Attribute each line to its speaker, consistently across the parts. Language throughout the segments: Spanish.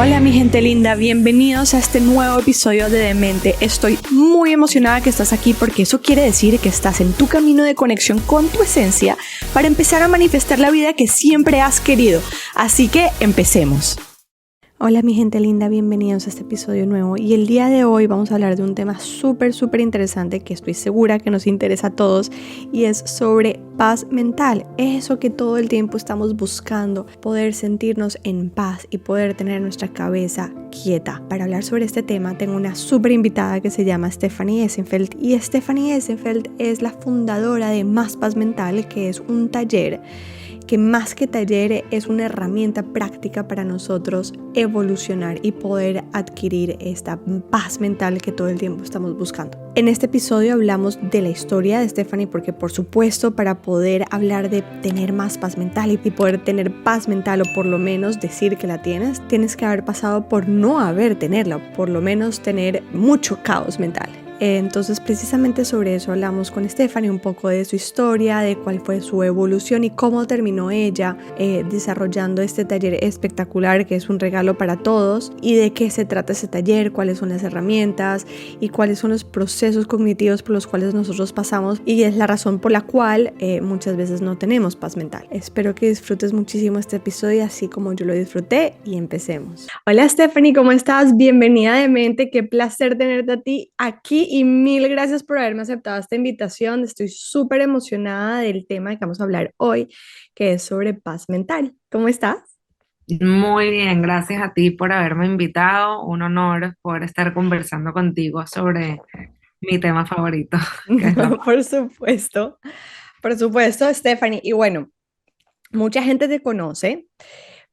Speaker 1: Hola mi gente linda, bienvenidos a este nuevo episodio de Demente. Estoy muy emocionada que estás aquí porque eso quiere decir que estás en tu camino de conexión con tu esencia para empezar a manifestar la vida que siempre has querido. Así que empecemos. Hola mi gente linda, bienvenidos a este episodio nuevo y el día de hoy vamos a hablar de un tema súper interesante que estoy segura que nos interesa a todos y es sobre paz mental, eso que todo el tiempo estamos buscando, poder sentirnos en paz y poder tener nuestra cabeza quieta. Para hablar sobre este tema tengo una súper invitada que se llama Stephanie Essenfeld y Stephanie Essenfeld es la fundadora de Más Paz Mental, que es un taller que más que taller es una herramienta práctica para nosotros evolucionar y poder adquirir esta paz mental que todo el tiempo estamos buscando. En este episodio hablamos de la historia de Stephanie porque por supuesto para poder hablar de tener más paz mental y poder tener paz mental o por lo menos decir que la tienes que haber pasado por no haber tenerla, por lo menos tener mucho caos mental. Entonces precisamente sobre eso hablamos con Stephanie, un poco de su historia, de cuál fue su evolución y cómo terminó ella desarrollando este taller espectacular que es un regalo para todos y de qué se trata ese taller, cuáles son las herramientas y cuáles son los procesos cognitivos por los cuales nosotros pasamos y es la razón por la cual muchas veces no tenemos paz mental. Espero que disfrutes muchísimo este episodio así como yo lo disfruté y empecemos. Hola Stephanie, ¿cómo estás? Bienvenida a Demente, qué placer tenerte a ti aquí. Y mil gracias por haberme aceptado esta invitación. Estoy súper emocionada del tema que vamos a hablar hoy, que es sobre paz mental. ¿Cómo estás?
Speaker 2: Muy bien, gracias a ti por haberme invitado. Un honor poder estar conversando contigo sobre mi tema favorito, que es la paz.
Speaker 1: Por supuesto, por supuesto, Stephanie. Y bueno, mucha gente te conoce,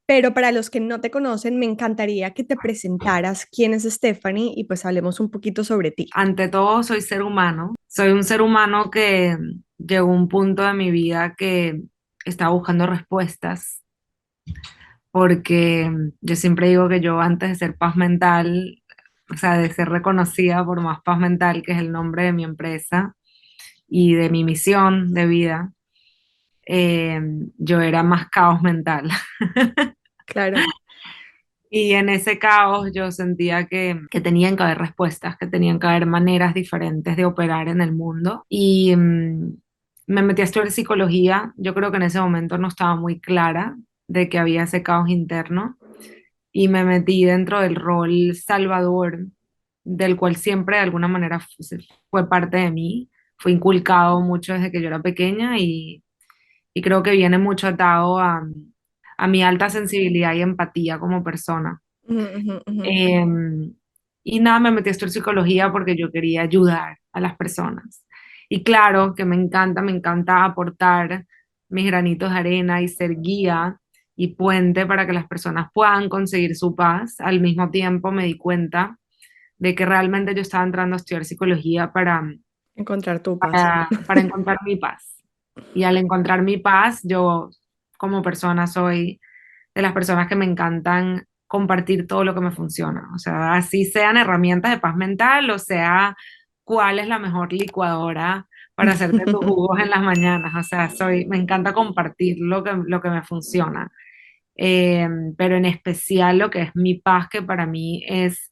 Speaker 1: pero para los que no te conocen, me encantaría que te presentaras quién es Stephanie y pues hablemos un poquito sobre ti.
Speaker 2: Ante todo, soy ser humano. Soy un ser humano que llegó a un punto de mi vida que estaba buscando respuestas, porque yo siempre digo que yo antes de ser paz mental, o sea, de ser reconocida por Más Paz Mental, que es el nombre de mi empresa y de mi misión de vida, eh, yo era más caos mental.
Speaker 1: Claro.
Speaker 2: Y en ese caos yo sentía que tenían que haber respuestas, que tenían que haber maneras diferentes de operar en el mundo. Y me metí a estudiar psicología. Yo creo que en ese momento no estaba muy clara de que había ese caos interno. Y me metí dentro del rol salvador, del cual siempre de alguna manera fue parte de mí. Fue inculcado mucho desde que yo era pequeña y creo que viene mucho atado a mi alta sensibilidad y empatía como persona.
Speaker 1: Ujú, ujú, ujú.
Speaker 2: Em, y nada, me metí a estudiar psicología porque yo quería ayudar a las personas. Y claro que me encanta aportar mis granitos de arena y ser guía y puente para que las personas puedan conseguir su paz. Al mismo tiempo me di cuenta de que realmente yo estaba entrando a estudiar psicología
Speaker 1: Encontrar tu paz.
Speaker 2: para encontrar mi paz. Y al encontrar mi paz, yo como persona soy de las personas que me encantan compartir todo lo que me funciona. O sea, así sean herramientas de paz mental, o sea, cuál es la mejor licuadora para hacerte tus jugos en las mañanas. O sea, me encanta compartir lo que me funciona. Pero en especial lo que es mi paz, que para mí es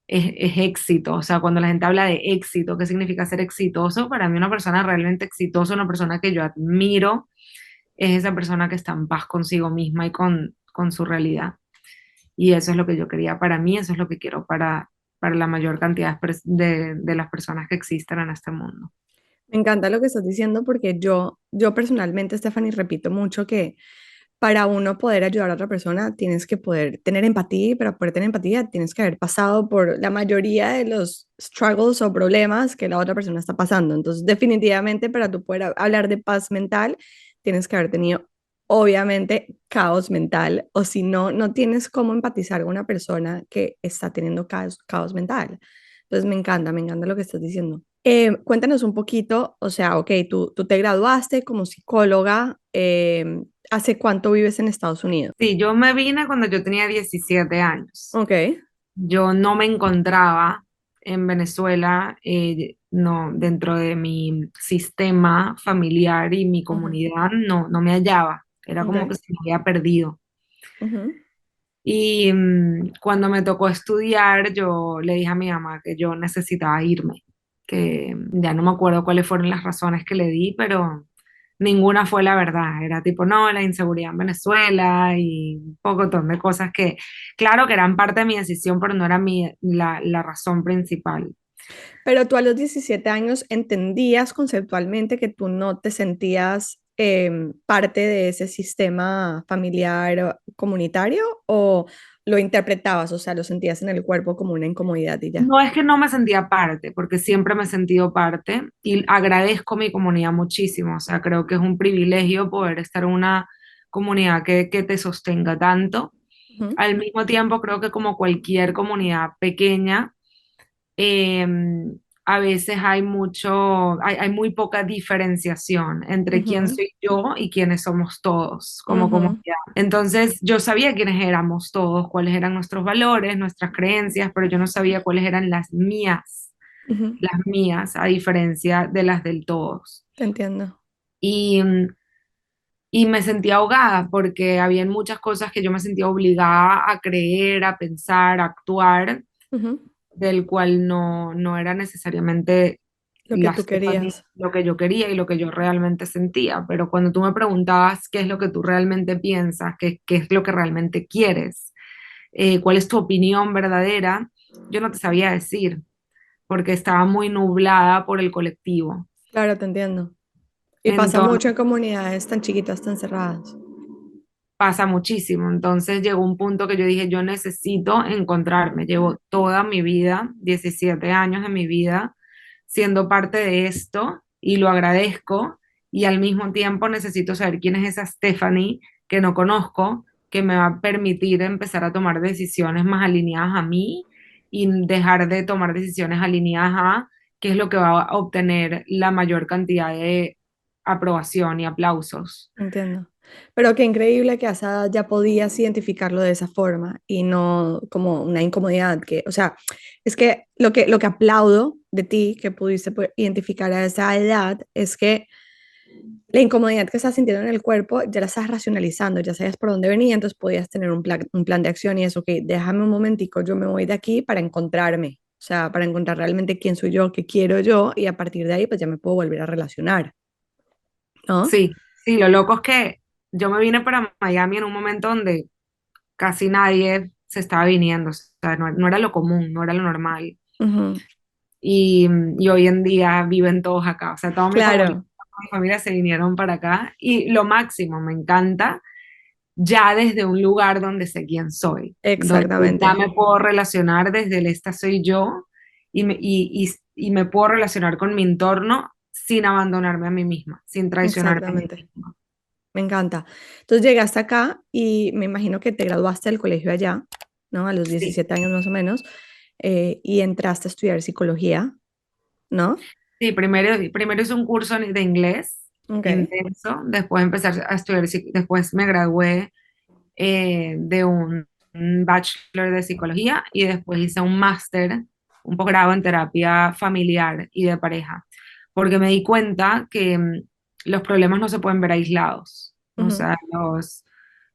Speaker 2: éxito. O sea, cuando la gente habla de éxito, ¿qué significa ser exitoso? Para mí una persona realmente exitosa, una persona que yo admiro, es esa persona que está en paz consigo misma y con su realidad. Y eso es lo que yo quería para mí, eso es lo que quiero para la mayor cantidad de las personas que existen en este mundo.
Speaker 1: Me encanta lo que estás diciendo porque yo personalmente, Stephanie, repito mucho que para uno poder ayudar a otra persona tienes que poder tener empatía y para poder tener empatía tienes que haber pasado por la mayoría de los struggles o problemas que la otra persona está pasando. Entonces, definitivamente para tú poder hablar de paz mental tienes que haber tenido obviamente caos mental o si no, no tienes cómo empatizar con una persona que está teniendo caos mental. Entonces, me encanta lo que estás diciendo. Cuéntanos un poquito, o sea, ok, tú te graduaste como psicóloga, ¿hace cuánto vives en Estados Unidos?
Speaker 2: Sí, yo me vine cuando yo tenía 17 años.
Speaker 1: Ok.
Speaker 2: Yo no me encontraba en Venezuela, no, dentro de mi sistema familiar y mi
Speaker 1: Ujú,
Speaker 2: comunidad, no me hallaba. Era como que
Speaker 1: ok.
Speaker 2: se me había perdido.
Speaker 1: Ujú,
Speaker 2: Y cuando me tocó estudiar, yo le dije a mi mamá que yo necesitaba irme, que ya no me acuerdo cuáles fueron las razones que le di, pero ninguna fue la verdad. Era tipo, no, la inseguridad en Venezuela y un pocotón de cosas que, claro que eran parte de mi decisión, pero no era la razón principal.
Speaker 1: Pero tú a los 17 años entendías conceptualmente que tú no te sentías parte de ese sistema familiar o comunitario o lo interpretabas, o sea, lo sentías en el cuerpo como una incomodidad y ya.
Speaker 2: No es que no me sentía parte, porque siempre me he sentido parte y agradezco mi comunidad muchísimo. O sea, creo que es un privilegio poder estar en una comunidad que te sostenga tanto.
Speaker 1: Ujú,
Speaker 2: Al mismo tiempo, creo que como cualquier comunidad pequeña, eh, a veces hay muy poca diferenciación entre quién
Speaker 1: ujú,
Speaker 2: soy yo y quiénes somos todos como
Speaker 1: ujú,
Speaker 2: comunidad. Entonces, yo sabía quiénes éramos todos, cuáles eran nuestros valores, nuestras creencias, pero yo no sabía cuáles eran
Speaker 1: ujú.
Speaker 2: las mías, a diferencia de las del todos.
Speaker 1: Te entiendo.
Speaker 2: Y, y me sentía ahogada porque habían muchas cosas que yo me sentía obligada a creer, a pensar, a actuar
Speaker 1: Ujú.
Speaker 2: del cual no era necesariamente
Speaker 1: Lo que tú querías.
Speaker 2: lo que yo quería y lo que yo realmente sentía. Pero cuando tú me preguntabas qué es lo que tú realmente piensas, qué es lo que realmente quieres, cuál es tu opinión verdadera, yo no te sabía decir, porque estaba muy nublada por el colectivo.
Speaker 1: Claro, te entiendo. Y pasa mucho
Speaker 2: Entonces,
Speaker 1: en comunidades tan chiquitas, tan cerradas.
Speaker 2: pasa muchísimo. Entonces llegó un punto que yo dije, yo necesito encontrarme. Llevo toda mi vida, 17 años de mi vida, siendo parte de esto y lo agradezco. Y al mismo tiempo necesito saber quién es esa Stephanie que no conozco, que me va a permitir empezar a tomar decisiones más alineadas a mí y dejar de tomar decisiones alineadas a qué es lo que va a obtener la mayor cantidad de aprobación y aplausos.
Speaker 1: Entiendo. Pero qué increíble que a esa edad ya podías identificarlo de esa forma y no como una incomodidad que, o sea, es que lo que aplaudo de ti que pudiste identificar a esa edad es que la incomodidad que estás sintiendo en el cuerpo ya la estás racionalizando, ya sabes por dónde venía, entonces podías tener un plan de acción y eso, que déjame un momentico, yo me voy de aquí para encontrarme, o sea, para encontrar realmente quién soy yo, qué quiero yo y a partir de ahí pues ya me puedo volver a relacionar, ¿no?
Speaker 2: Sí, sí, lo loco es que yo me vine para Miami en un momento donde casi nadie se estaba viniendo, o sea, no era lo común, no era lo normal.
Speaker 1: Ujú.
Speaker 2: Y hoy en día viven todos acá, o sea,
Speaker 1: Claro.
Speaker 2: toda mi familia se vinieron para acá y lo máximo, me encanta, ya desde un lugar donde sé quién soy, donde ya
Speaker 1: Exactamente,
Speaker 2: me puedo relacionar desde el esta soy yo y me puedo relacionar con mi entorno sin abandonarme a mí misma, sin traicionarme a mí
Speaker 1: exactamente.
Speaker 2: misma.
Speaker 1: Me encanta. Entonces llegaste acá y me imagino que te graduaste del colegio allá, ¿no? A los
Speaker 2: Sí.
Speaker 1: 17 años más o menos, y entraste a estudiar psicología, ¿no?
Speaker 2: Sí, primero hice un curso de inglés
Speaker 1: Ok,
Speaker 2: intenso, después empecé a estudiar, después me gradué de un bachelor de psicología y después hice un máster, un posgrado en terapia familiar y de pareja, porque me di cuenta que los problemas no se pueden ver aislados, o
Speaker 1: ujú,
Speaker 2: sea,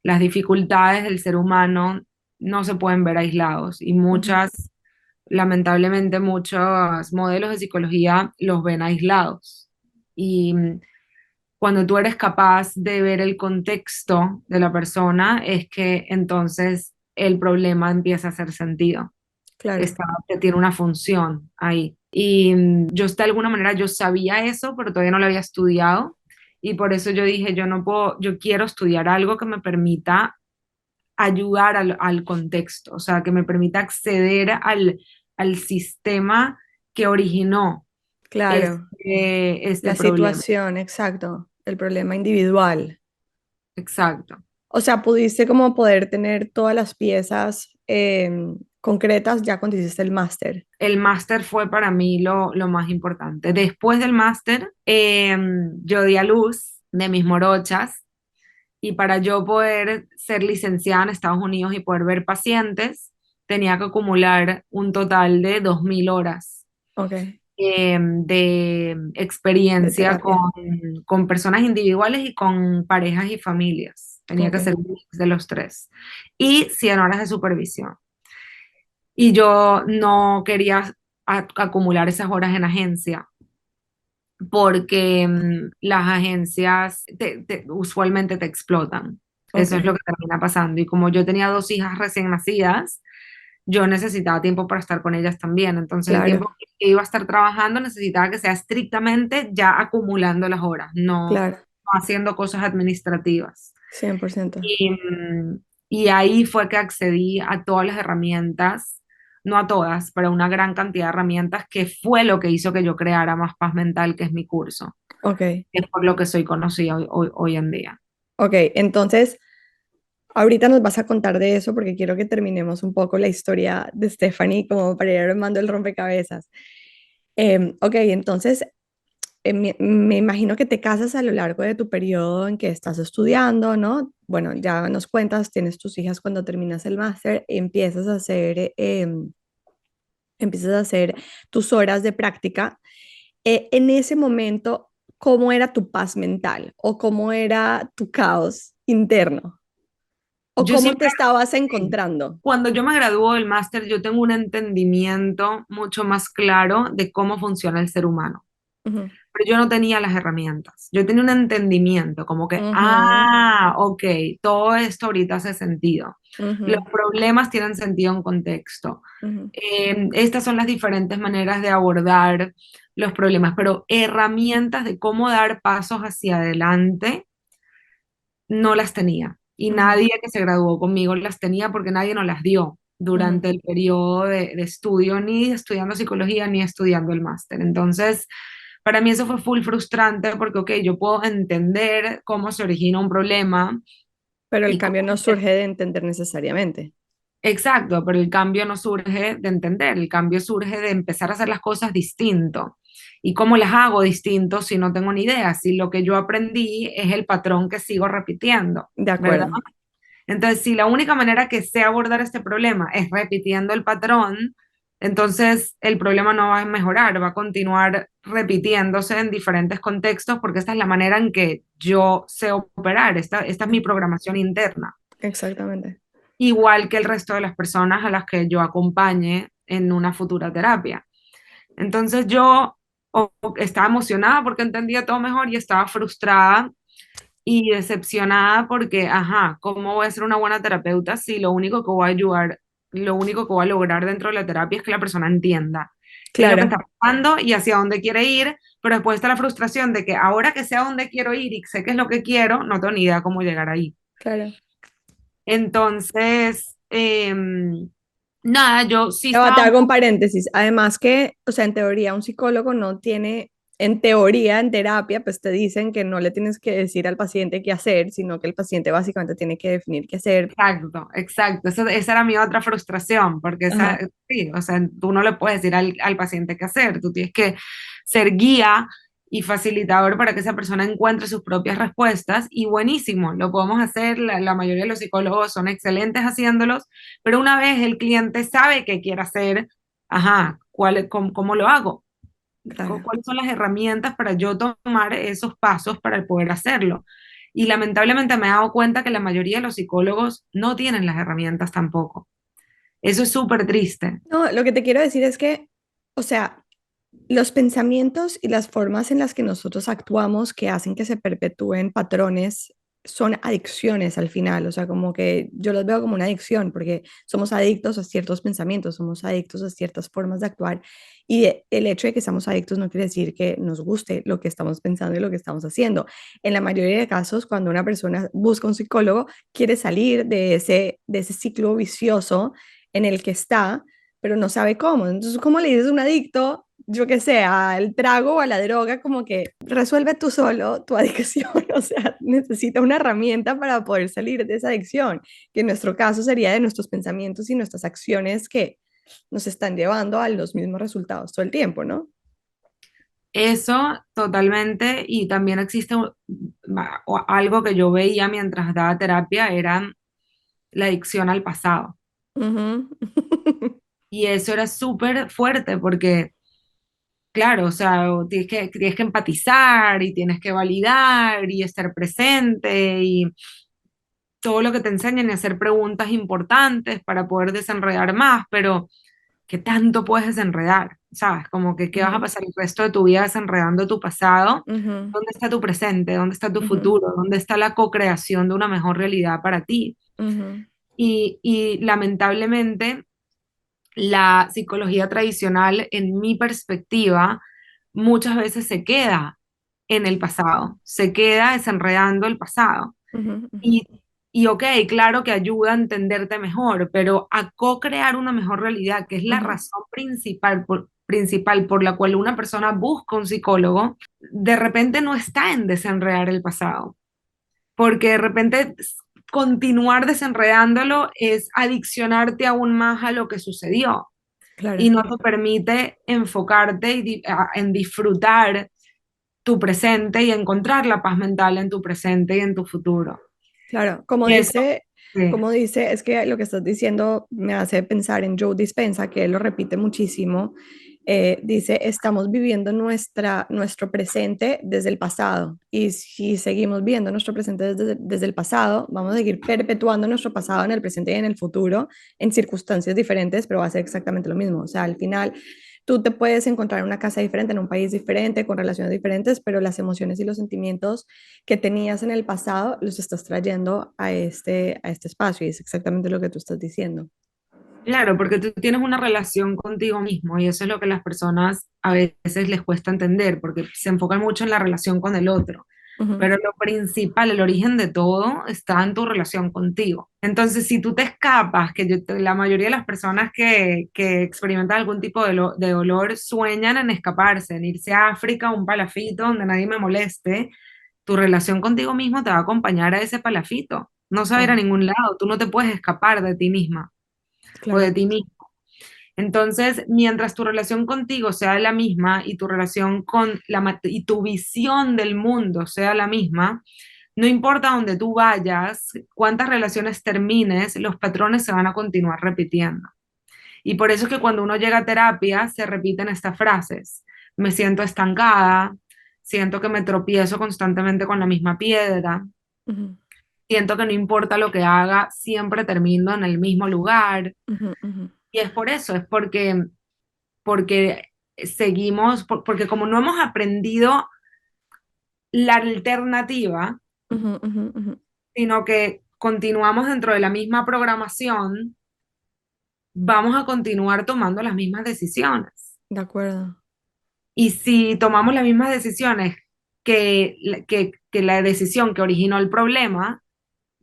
Speaker 2: las dificultades del ser humano no se pueden ver aislados y
Speaker 1: ujú,
Speaker 2: lamentablemente muchos modelos de psicología los ven aislados. Y cuando tú eres capaz de ver el contexto de la persona, es que entonces el problema empieza a hacer sentido.
Speaker 1: claro,
Speaker 2: Está, que tiene una función ahí. Y yo de alguna manera yo sabía eso, pero todavía no lo había estudiado. Y por eso yo dije, yo no puedo, yo quiero estudiar algo que me permita ayudar al contexto, o sea, que me permita acceder al sistema que originó
Speaker 1: claro.
Speaker 2: este
Speaker 1: La
Speaker 2: problema.
Speaker 1: situación, exacto, el problema individual.
Speaker 2: Exacto.
Speaker 1: O sea, pudiste como poder tener todas las piezas concretas ya cuando hiciste el máster.
Speaker 2: El máster fue para mí lo más importante. Después del máster, yo di a luz de mis morochas y para yo poder ser licenciada en Estados Unidos y poder ver pacientes, tenía que acumular un total de 2000 horas
Speaker 1: Ok,
Speaker 2: de
Speaker 1: de
Speaker 2: experiencia
Speaker 1: terapia.
Speaker 2: con personas individuales y con parejas y familias. tenía
Speaker 1: Ok,
Speaker 2: que ser un mix de los tres. Y 100 horas de supervisión. Y yo no quería acumular esas horas en agencia porque las agencias usualmente te explotan.
Speaker 1: ok,
Speaker 2: Eso es lo que termina pasando. Y como yo tenía dos hijas recién nacidas, yo necesitaba tiempo para estar con ellas también. Entonces el
Speaker 1: claro,
Speaker 2: tiempo que iba a estar trabajando necesitaba que sea estrictamente ya acumulando las horas,
Speaker 1: claro,
Speaker 2: no haciendo cosas administrativas.
Speaker 1: 100%.
Speaker 2: Y ahí fue que accedí a todas las herramientas, no a todas, pero a una gran cantidad de herramientas que fue lo que hizo que yo creara Más Paz Mental, que es mi curso,
Speaker 1: Ok,
Speaker 2: que es por lo que soy conocida hoy en día.
Speaker 1: ok, entonces ahorita nos vas a contar de eso porque quiero que terminemos un poco la historia de Stephanie como para ir armando el rompecabezas. Ok, entonces me imagino que te casas a lo largo de tu periodo en que estás estudiando, ¿no? Bueno, ya nos cuentas, tienes tus hijas cuando terminas el máster, empiezas a hacer tus horas de práctica. En ese momento, ¿cómo era tu paz mental o cómo era tu caos interno? ¿O
Speaker 2: Yo
Speaker 1: cómo te
Speaker 2: siempre,
Speaker 1: estabas encontrando?
Speaker 2: cuando yo me gradúo del máster, yo tengo un entendimiento mucho más claro de cómo funciona el ser humano.
Speaker 1: Ujú,
Speaker 2: Pero yo no tenía las herramientas. Yo tenía un entendimiento, como que,
Speaker 1: ujú,
Speaker 2: ok, todo esto ahorita hace sentido. Los
Speaker 1: ujú,
Speaker 2: problemas tienen sentido en contexto.
Speaker 1: ujú,
Speaker 2: Estas son las diferentes maneras de abordar los problemas, pero herramientas de cómo dar pasos hacia adelante no las tenía. Y
Speaker 1: ujú.
Speaker 2: nadie que se graduó conmigo las tenía porque nadie nos las dio
Speaker 1: Ujú.
Speaker 2: durante el periodo de estudio, ni estudiando psicología, ni estudiando el máster. Entonces, para mí eso fue full frustrante porque, ok, yo puedo entender cómo se origina un problema
Speaker 1: Pero el
Speaker 2: y cómo...
Speaker 1: cambio no surge de entender necesariamente.
Speaker 2: Exacto, pero el cambio no surge de entender, el cambio surge de empezar a hacer las cosas distinto. ¿Y cómo las hago distinto si no tengo ni idea? Si lo que yo aprendí es el patrón que sigo repitiendo,
Speaker 1: De
Speaker 2: ¿verdad?
Speaker 1: acuerdo,
Speaker 2: Entonces, si la única manera que sé abordar este problema es repitiendo el patrón, entonces el problema no va a mejorar, va a continuar repitiéndose en diferentes contextos porque esta es la manera en que yo sé operar, esta es mi programación interna,
Speaker 1: exactamente.
Speaker 2: igual que el resto de las personas a las que yo acompañe en una futura terapia. Entonces yo estaba emocionada porque entendía todo mejor y estaba frustrada y decepcionada porque, ajá, ¿cómo voy a ser una buena terapeuta si lo único que voy a ayudar, lo único que voy a lograr dentro de la terapia es que la persona entienda qué es lo que
Speaker 1: Claro,
Speaker 2: está pasando y hacia dónde quiere ir, pero después está la frustración de que ahora que sé a dónde quiero ir y sé qué es lo que quiero, no tengo ni idea cómo llegar ahí.
Speaker 1: claro.
Speaker 2: Entonces, nada, yo sí
Speaker 1: Te
Speaker 2: estaba...
Speaker 1: hago un paréntesis. Además que, o sea, en teoría un psicólogo no tiene, en teoría, en terapia, pues te dicen que no le tienes que decir al paciente qué hacer, sino que el paciente básicamente tiene que definir qué hacer.
Speaker 2: Exacto, exacto. Esa era mi otra frustración, porque esa,
Speaker 1: Ajá,
Speaker 2: sí, o sea, tú no le puedes decir al paciente qué hacer, tú tienes que ser guía y facilitador para que esa persona encuentre sus propias respuestas y buenísimo, lo podemos hacer, la mayoría de los psicólogos son excelentes haciéndolos, pero una vez el cliente sabe qué quiere hacer, ajá, cómo lo hago?
Speaker 1: claro.
Speaker 2: ¿Cuáles son las herramientas para yo tomar esos pasos para poder hacerlo? Y lamentablemente me he dado cuenta que la mayoría de los psicólogos no tienen las herramientas tampoco. Eso es súper triste.
Speaker 1: No, lo que te quiero decir es que, o sea, los pensamientos y las formas en las que nosotros actuamos que hacen que se perpetúen patrones son adicciones al final, o sea, como que yo los veo como una adicción porque somos adictos a ciertos pensamientos, somos adictos a ciertas formas de actuar y el hecho de que seamos adictos no quiere decir que nos guste lo que estamos pensando y lo que estamos haciendo. En la mayoría de casos, cuando una persona busca un psicólogo, quiere salir de ese ciclo vicioso en el que está, pero no sabe cómo. Entonces, ¿cómo le dices a un adicto? Yo qué sé, al trago o a la droga, como que resuelve tú solo tu adicción, o sea, necesita una herramienta para poder salir de esa adicción, que en nuestro caso sería de nuestros pensamientos y nuestras acciones que nos están llevando a los mismos resultados todo el tiempo, ¿no?
Speaker 2: Eso totalmente. Y también existe algo que yo veía mientras daba terapia, era la adicción al pasado.
Speaker 1: Ujú.
Speaker 2: Y eso era súper fuerte porque claro, o sea, tienes que empatizar y tienes que validar y estar presente todo lo que te enseñan y hacer preguntas importantes para poder desenredar más, pero ¿qué tanto puedes desenredar? ¿Sabes? Como que qué vas a
Speaker 1: Ujú,
Speaker 2: pasar el resto de tu vida desenredando tu pasado.
Speaker 1: ujú,
Speaker 2: ¿Dónde está tu presente? ¿Dónde está tu
Speaker 1: ujú,
Speaker 2: futuro? ¿Dónde está la co-creación de una mejor realidad para ti?
Speaker 1: ujú,
Speaker 2: Y lamentablemente la psicología tradicional, en mi perspectiva, muchas veces se queda en el pasado, se queda desenredando el pasado.
Speaker 1: ujú, ujú,
Speaker 2: Y, y ok, claro que ayuda a entenderte mejor, pero a co-crear una mejor realidad, que es la
Speaker 1: ujú.
Speaker 2: razón principal por la cual una persona busca un psicólogo, de repente no está en desenredar el pasado, porque de repente continuar desenredándolo es adiccionarte aún más a lo que sucedió y
Speaker 1: Claro,
Speaker 2: no te permite enfocarte en disfrutar tu presente y encontrar la paz mental en tu presente y en tu futuro.
Speaker 1: claro.
Speaker 2: Y eso, sí.
Speaker 1: Como dice, es que lo que estás diciendo me hace pensar en Joe Dispenza, que él lo repite muchísimo. Dice, estamos viviendo nuestro presente desde el pasado. Y si seguimos viendo nuestro presente desde el pasado, vamos a seguir perpetuando nuestro pasado en el presente y en el futuro, en circunstancias diferentes, pero va a ser exactamente lo mismo. O sea, al final tú te puedes encontrar en una casa diferente, en un país diferente, con relaciones diferentes, pero las emociones y los sentimientos que tenías en el pasado los estás trayendo a este espacio y es exactamente lo que tú estás diciendo.
Speaker 2: Claro, porque tú tienes una relación contigo mismo y eso es lo que las personas a veces les cuesta entender, porque se enfocan mucho en la relación con el otro.
Speaker 1: Ujú,
Speaker 2: Pero lo principal, el origen de todo, está en tu relación contigo. Entonces, si tú te escapas, la mayoría de las personas que experimentan algún tipo de dolor sueñan en escaparse, en irse a África, a un palafito donde nadie me moleste, tu relación contigo mismo te va a acompañar a ese palafito. No se va a ir a
Speaker 1: claro,
Speaker 2: ningún lado, tú no te puedes escapar de ti misma o de
Speaker 1: claro.
Speaker 2: ti mismo. Entonces, mientras tu relación contigo sea la misma y tu relación y tu visión del mundo sea la misma, no importa dónde tú vayas, cuántas relaciones termines, los patrones se van a continuar repitiendo. Y por eso es que cuando uno llega a terapia se repiten estas frases. Me siento estancada, siento que me tropiezo constantemente con la misma piedra,
Speaker 1: Ujú,
Speaker 2: siento que no importa lo que haga, siempre termino en el mismo lugar.
Speaker 1: ujú, ujú,
Speaker 2: Y es por eso, es porque porque como no hemos aprendido la alternativa,
Speaker 1: ujú, ujú, ujú.
Speaker 2: sino que continuamos dentro de la misma programación, vamos a continuar tomando las mismas decisiones.
Speaker 1: De acuerdo.
Speaker 2: Y si tomamos las mismas decisiones que la decisión que originó el problema,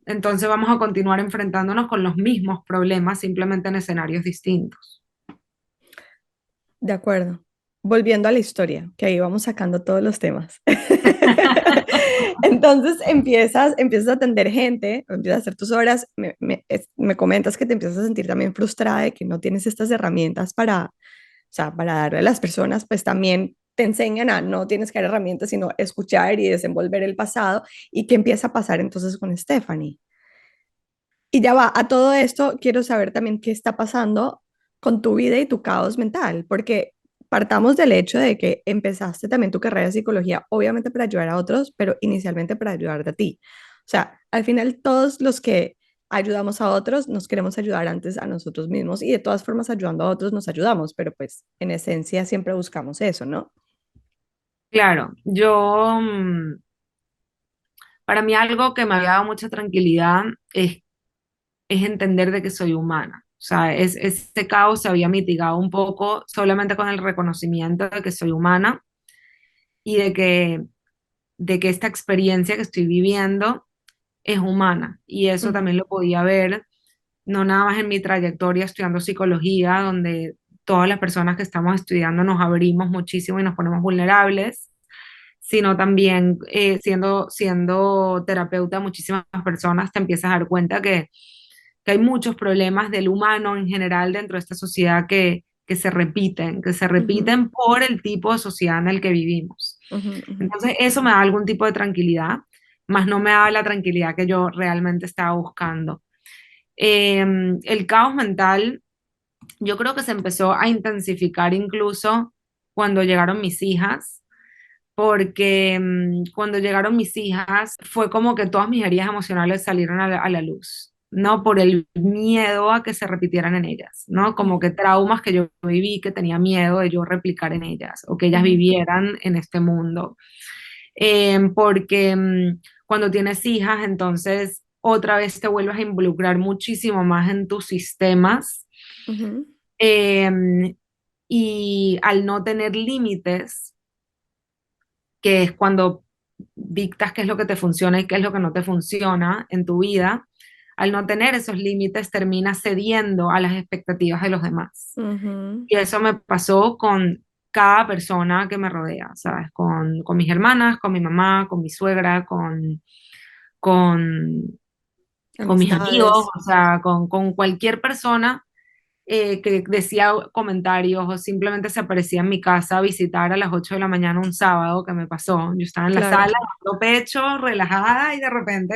Speaker 2: entonces vamos a continuar enfrentándonos con los mismos problemas, simplemente en escenarios distintos.
Speaker 1: De acuerdo. Volviendo a la historia, que ahí vamos sacando todos los temas. Entonces empiezas a atender gente, empiezas a hacer tus horas, me comentas que te empiezas a sentir también frustrada de que no tienes estas herramientas para, o sea, para darle a las personas, pues también te enseñan a no tienes que dar herramientas, sino escuchar y desenvolver el pasado. ¿Y qué empieza a pasar entonces con Stephanie? Y ya va, a todo esto quiero saber también qué está pasando con tu vida y tu caos mental, porque partamos del hecho de que empezaste también tu carrera de psicología, obviamente para ayudar a otros, pero inicialmente para ayudarte a ti. O sea, al final todos los que ayudamos a otros nos queremos ayudar antes a nosotros mismos y de todas formas ayudando a otros nos ayudamos, pero pues en esencia siempre buscamos eso, ¿no?
Speaker 2: Claro, para mí algo que me había dado mucha tranquilidad es entender de que soy humana. O sea, este caos se había mitigado un poco solamente con el reconocimiento de que soy humana y de que esta experiencia que estoy viviendo es humana. Y eso
Speaker 1: Ujú,
Speaker 2: también lo podía ver, no nada más en mi trayectoria estudiando psicología, donde todas las personas que estamos estudiando nos abrimos muchísimo y nos ponemos vulnerables, sino también siendo terapeuta de muchísimas personas, te empiezas a dar cuenta que hay muchos problemas del humano en general dentro de esta sociedad que se
Speaker 1: ujú,
Speaker 2: repiten por el tipo de sociedad en el que vivimos.
Speaker 1: ujú, ujú.
Speaker 2: Entonces, eso me da algún tipo de tranquilidad, más no me da la tranquilidad que yo realmente estaba buscando. El caos mental, yo creo que se empezó a intensificar incluso cuando llegaron mis hijas, porque cuando llegaron mis hijas fue como que todas mis heridas emocionales salieron a la luz, ¿no? Por el miedo a que se repitieran en ellas, ¿no? Como que traumas que yo viví que tenía miedo de yo replicar en ellas o que ellas
Speaker 1: Ujú,
Speaker 2: vivieran en este mundo. Porque cuando tienes hijas, entonces otra vez te vuelves a involucrar muchísimo más en tus sistemas.
Speaker 1: ujú,
Speaker 2: em, y al no tener límites, que es cuando dictas qué es lo que te funciona y qué es lo que no te funciona en tu vida, al no tener esos límites terminas cediendo a las expectativas de los demás.
Speaker 1: ujú.
Speaker 2: Y eso me pasó con cada persona que me rodea, ¿sabes? Con mis hermanas, con mi mamá, con mi suegra, con, con mis amigos,
Speaker 1: Amistades.
Speaker 2: o sea, con cualquier persona que decía comentarios o simplemente se aparecía en mi casa a visitar a las 8 de la mañana un sábado que me pasó. Yo estaba en la
Speaker 1: Claro,
Speaker 2: sala, dando pecho, relajada y de repente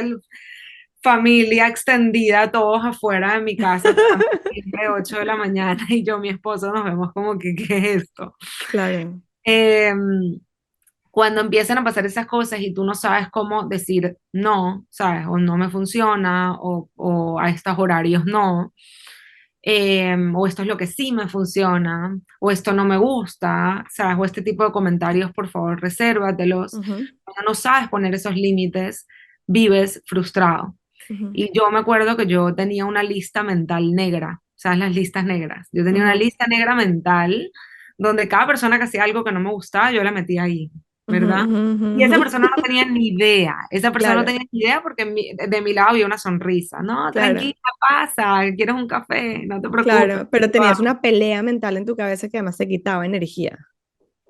Speaker 2: familia extendida, todos afuera de mi casa, tocando timbre 8 de la mañana y yo, mi esposo, nos vemos como que, ¿qué es esto?
Speaker 1: claro.
Speaker 2: Em, Cuando empiezan a pasar esas cosas y tú no sabes cómo decir no, ¿sabes? O no me funciona, o a estos horarios no, o esto es lo que sí me funciona, o esto no me gusta, ¿sabes? O este tipo de comentarios, por favor, resérvatelos.
Speaker 1: Ujú,
Speaker 2: Cuando no sabes poner esos límites, vives frustrado.
Speaker 1: ujú,
Speaker 2: Y yo me acuerdo que yo tenía una lista mental negra, ¿sabes? Las listas negras. Yo tenía una
Speaker 1: ujú,
Speaker 2: lista negra mental donde cada persona que hacía algo que no me gustaba, yo la metía ahí,
Speaker 1: ujú,
Speaker 2: ¿verdad?
Speaker 1: ujú,
Speaker 2: Y esa
Speaker 1: ujú,
Speaker 2: persona no tenía ni idea, esa persona no
Speaker 1: claro,
Speaker 2: tenía ni idea porque de mi lado había una sonrisa. No,
Speaker 1: claro,
Speaker 2: tranquila, pasa, ¿quieres un café? No te preocupes.
Speaker 1: claro. Pero tenías una pelea mental en tu cabeza que además te quitaba energía.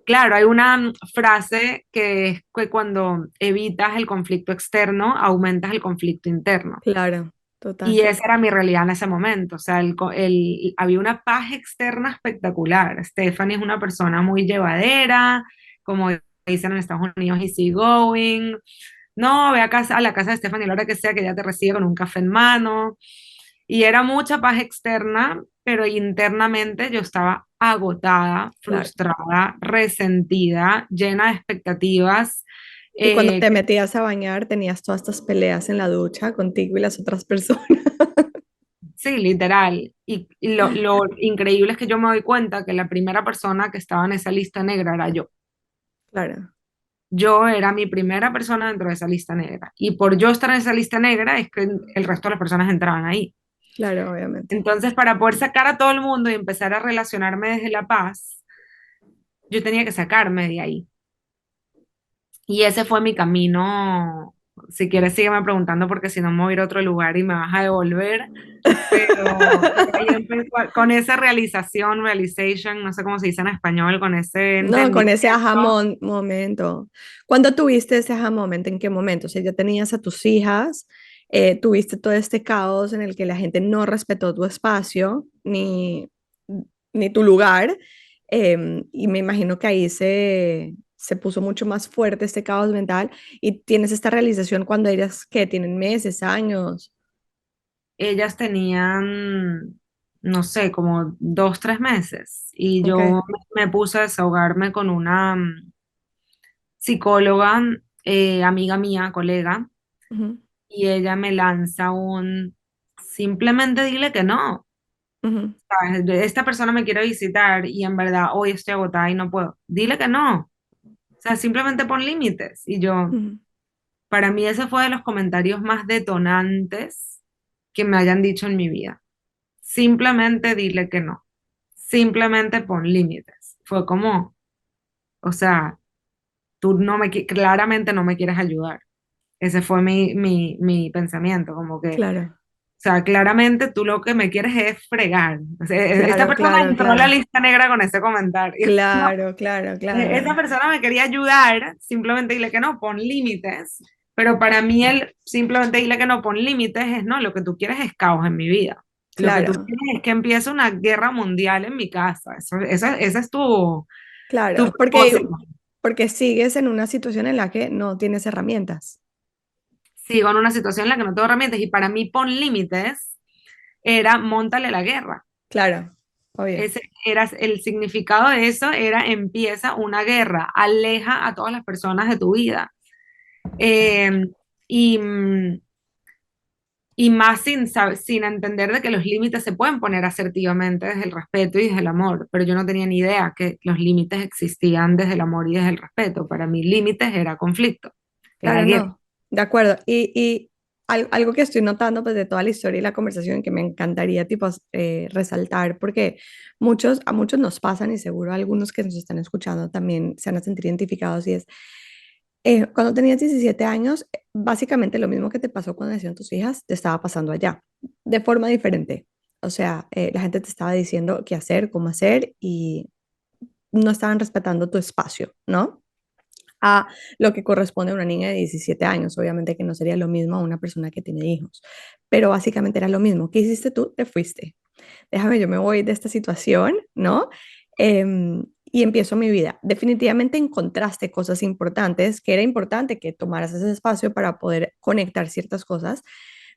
Speaker 2: Claro, hay una frase que es que cuando evitas el conflicto externo, aumentas el conflicto interno.
Speaker 1: Claro,
Speaker 2: Y
Speaker 1: total.
Speaker 2: esa era mi realidad en ese momento. O sea, había una paz externa espectacular. Stephanie es una persona muy llevadera, como dicen en Estados Unidos, easy going. No, ve a la casa de Stephanie a la hora que sea, que ella te recibe con un café en mano. Y era mucha paz externa, pero internamente yo estaba agotada,
Speaker 1: Claro.
Speaker 2: frustrada, resentida, llena de expectativas.
Speaker 1: Y cuando
Speaker 2: eh,
Speaker 1: te metías a bañar, tenías todas estas peleas en la ducha contigo y las otras personas.
Speaker 2: Sí, literal. Y lo increíble es que yo me doy cuenta que la primera persona que estaba en esa lista negra era yo.
Speaker 1: Claro,
Speaker 2: Yo era mi primera persona dentro de esa lista negra. Y por yo estar en esa lista negra es que el resto de las personas entraban ahí.
Speaker 1: claro, obviamente.
Speaker 2: Entonces, para poder sacar a todo el mundo y empezar a relacionarme desde la paz, yo tenía que sacarme de ahí. Y ese fue mi camino. Si quieres, sígueme preguntando porque si no me voy a ir a otro lugar y me vas a devolver. Pero ahí empezó con esa realization, no sé cómo se dice en español, con ese
Speaker 1: No, con
Speaker 2: entendimiento.
Speaker 1: ese momento. ¿Cuándo tuviste ese aha moment? ¿En qué momento? O sea, ya tenías a tus hijas, tuviste todo este caos en el que la gente no respetó tu espacio ni tu lugar, y me imagino que ahí se puso mucho más fuerte este caos mental y tienes esta realización cuando ellas que tienen meses, años.
Speaker 2: Ellas tenían, no sé, como 2, 3 meses y
Speaker 1: Ok.
Speaker 2: yo me puse a desahogarme con una psicóloga, amiga mía, colega,
Speaker 1: Ujú,
Speaker 2: y ella me lanza simplemente dile que no.
Speaker 1: ujú,
Speaker 2: ¿Sabes? Esta persona me quiere visitar y en verdad hoy estoy agotada y no puedo. Dile que no. O sea, simplemente pon límites. Y yo,
Speaker 1: ujú.
Speaker 2: para mí ese fue de los comentarios más detonantes que me hayan dicho en mi vida. Simplemente dile que no. Simplemente pon límites. Fue como, o sea, tú claramente no me quieres ayudar. Ese fue mi pensamiento, como que,
Speaker 1: Claro,
Speaker 2: o sea, claramente tú lo que me quieres es fregar. O sea, esta
Speaker 1: claro,
Speaker 2: persona
Speaker 1: claro,
Speaker 2: entró a la
Speaker 1: claro.
Speaker 2: lista negra con ese comentario.
Speaker 1: Claro, claro,
Speaker 2: Esa
Speaker 1: claro.
Speaker 2: persona me quería ayudar, simplemente dile que no, pon límites. Pero para mí el simplemente dile que no, pon límites es no, lo que tú quieres es caos en mi vida. Lo que tú
Speaker 1: Claro,
Speaker 2: quieres es que empiece una guerra mundial en mi casa. Ese es tu
Speaker 1: claro,
Speaker 2: propósito.
Speaker 1: porque sigues en una situación en la que no tienes herramientas.
Speaker 2: Sigo en una situación en la que no tengo herramientas y para mí pon límites era móntale la guerra.
Speaker 1: Claro, obvio.
Speaker 2: Ese era el significado de eso, era empieza una guerra, aleja a todas las personas de tu vida. Eh, y, y más sin entender de que los límites se pueden poner asertivamente desde el respeto y desde el amor, pero yo no tenía ni idea que los límites existían desde el amor y desde el respeto. Para mí límites era conflicto, era
Speaker 1: Claro,
Speaker 2: guerra.
Speaker 1: no, de acuerdo. Y algo que estoy notando pues de toda la historia y la conversación que me encantaría tipo resaltar, porque a muchos nos pasan y seguro a algunos que nos están escuchando también se van a sentir identificados y es, cuando tenías 17 años, básicamente lo mismo que te pasó cuando nacieron tus hijas, te estaba pasando allá, de forma diferente. O sea, la gente te estaba diciendo qué hacer, cómo hacer y no estaban respetando tu espacio, ¿no? A lo que corresponde a una niña de 17 años. Obviamente que no sería lo mismo a una persona que tiene hijos, pero básicamente era lo mismo. ¿Qué hiciste tú? Te fuiste. Déjame, yo me voy de esta situación, ¿no? Y empiezo mi vida. Definitivamente encontraste cosas importantes, que era importante que tomaras ese espacio para poder conectar ciertas cosas,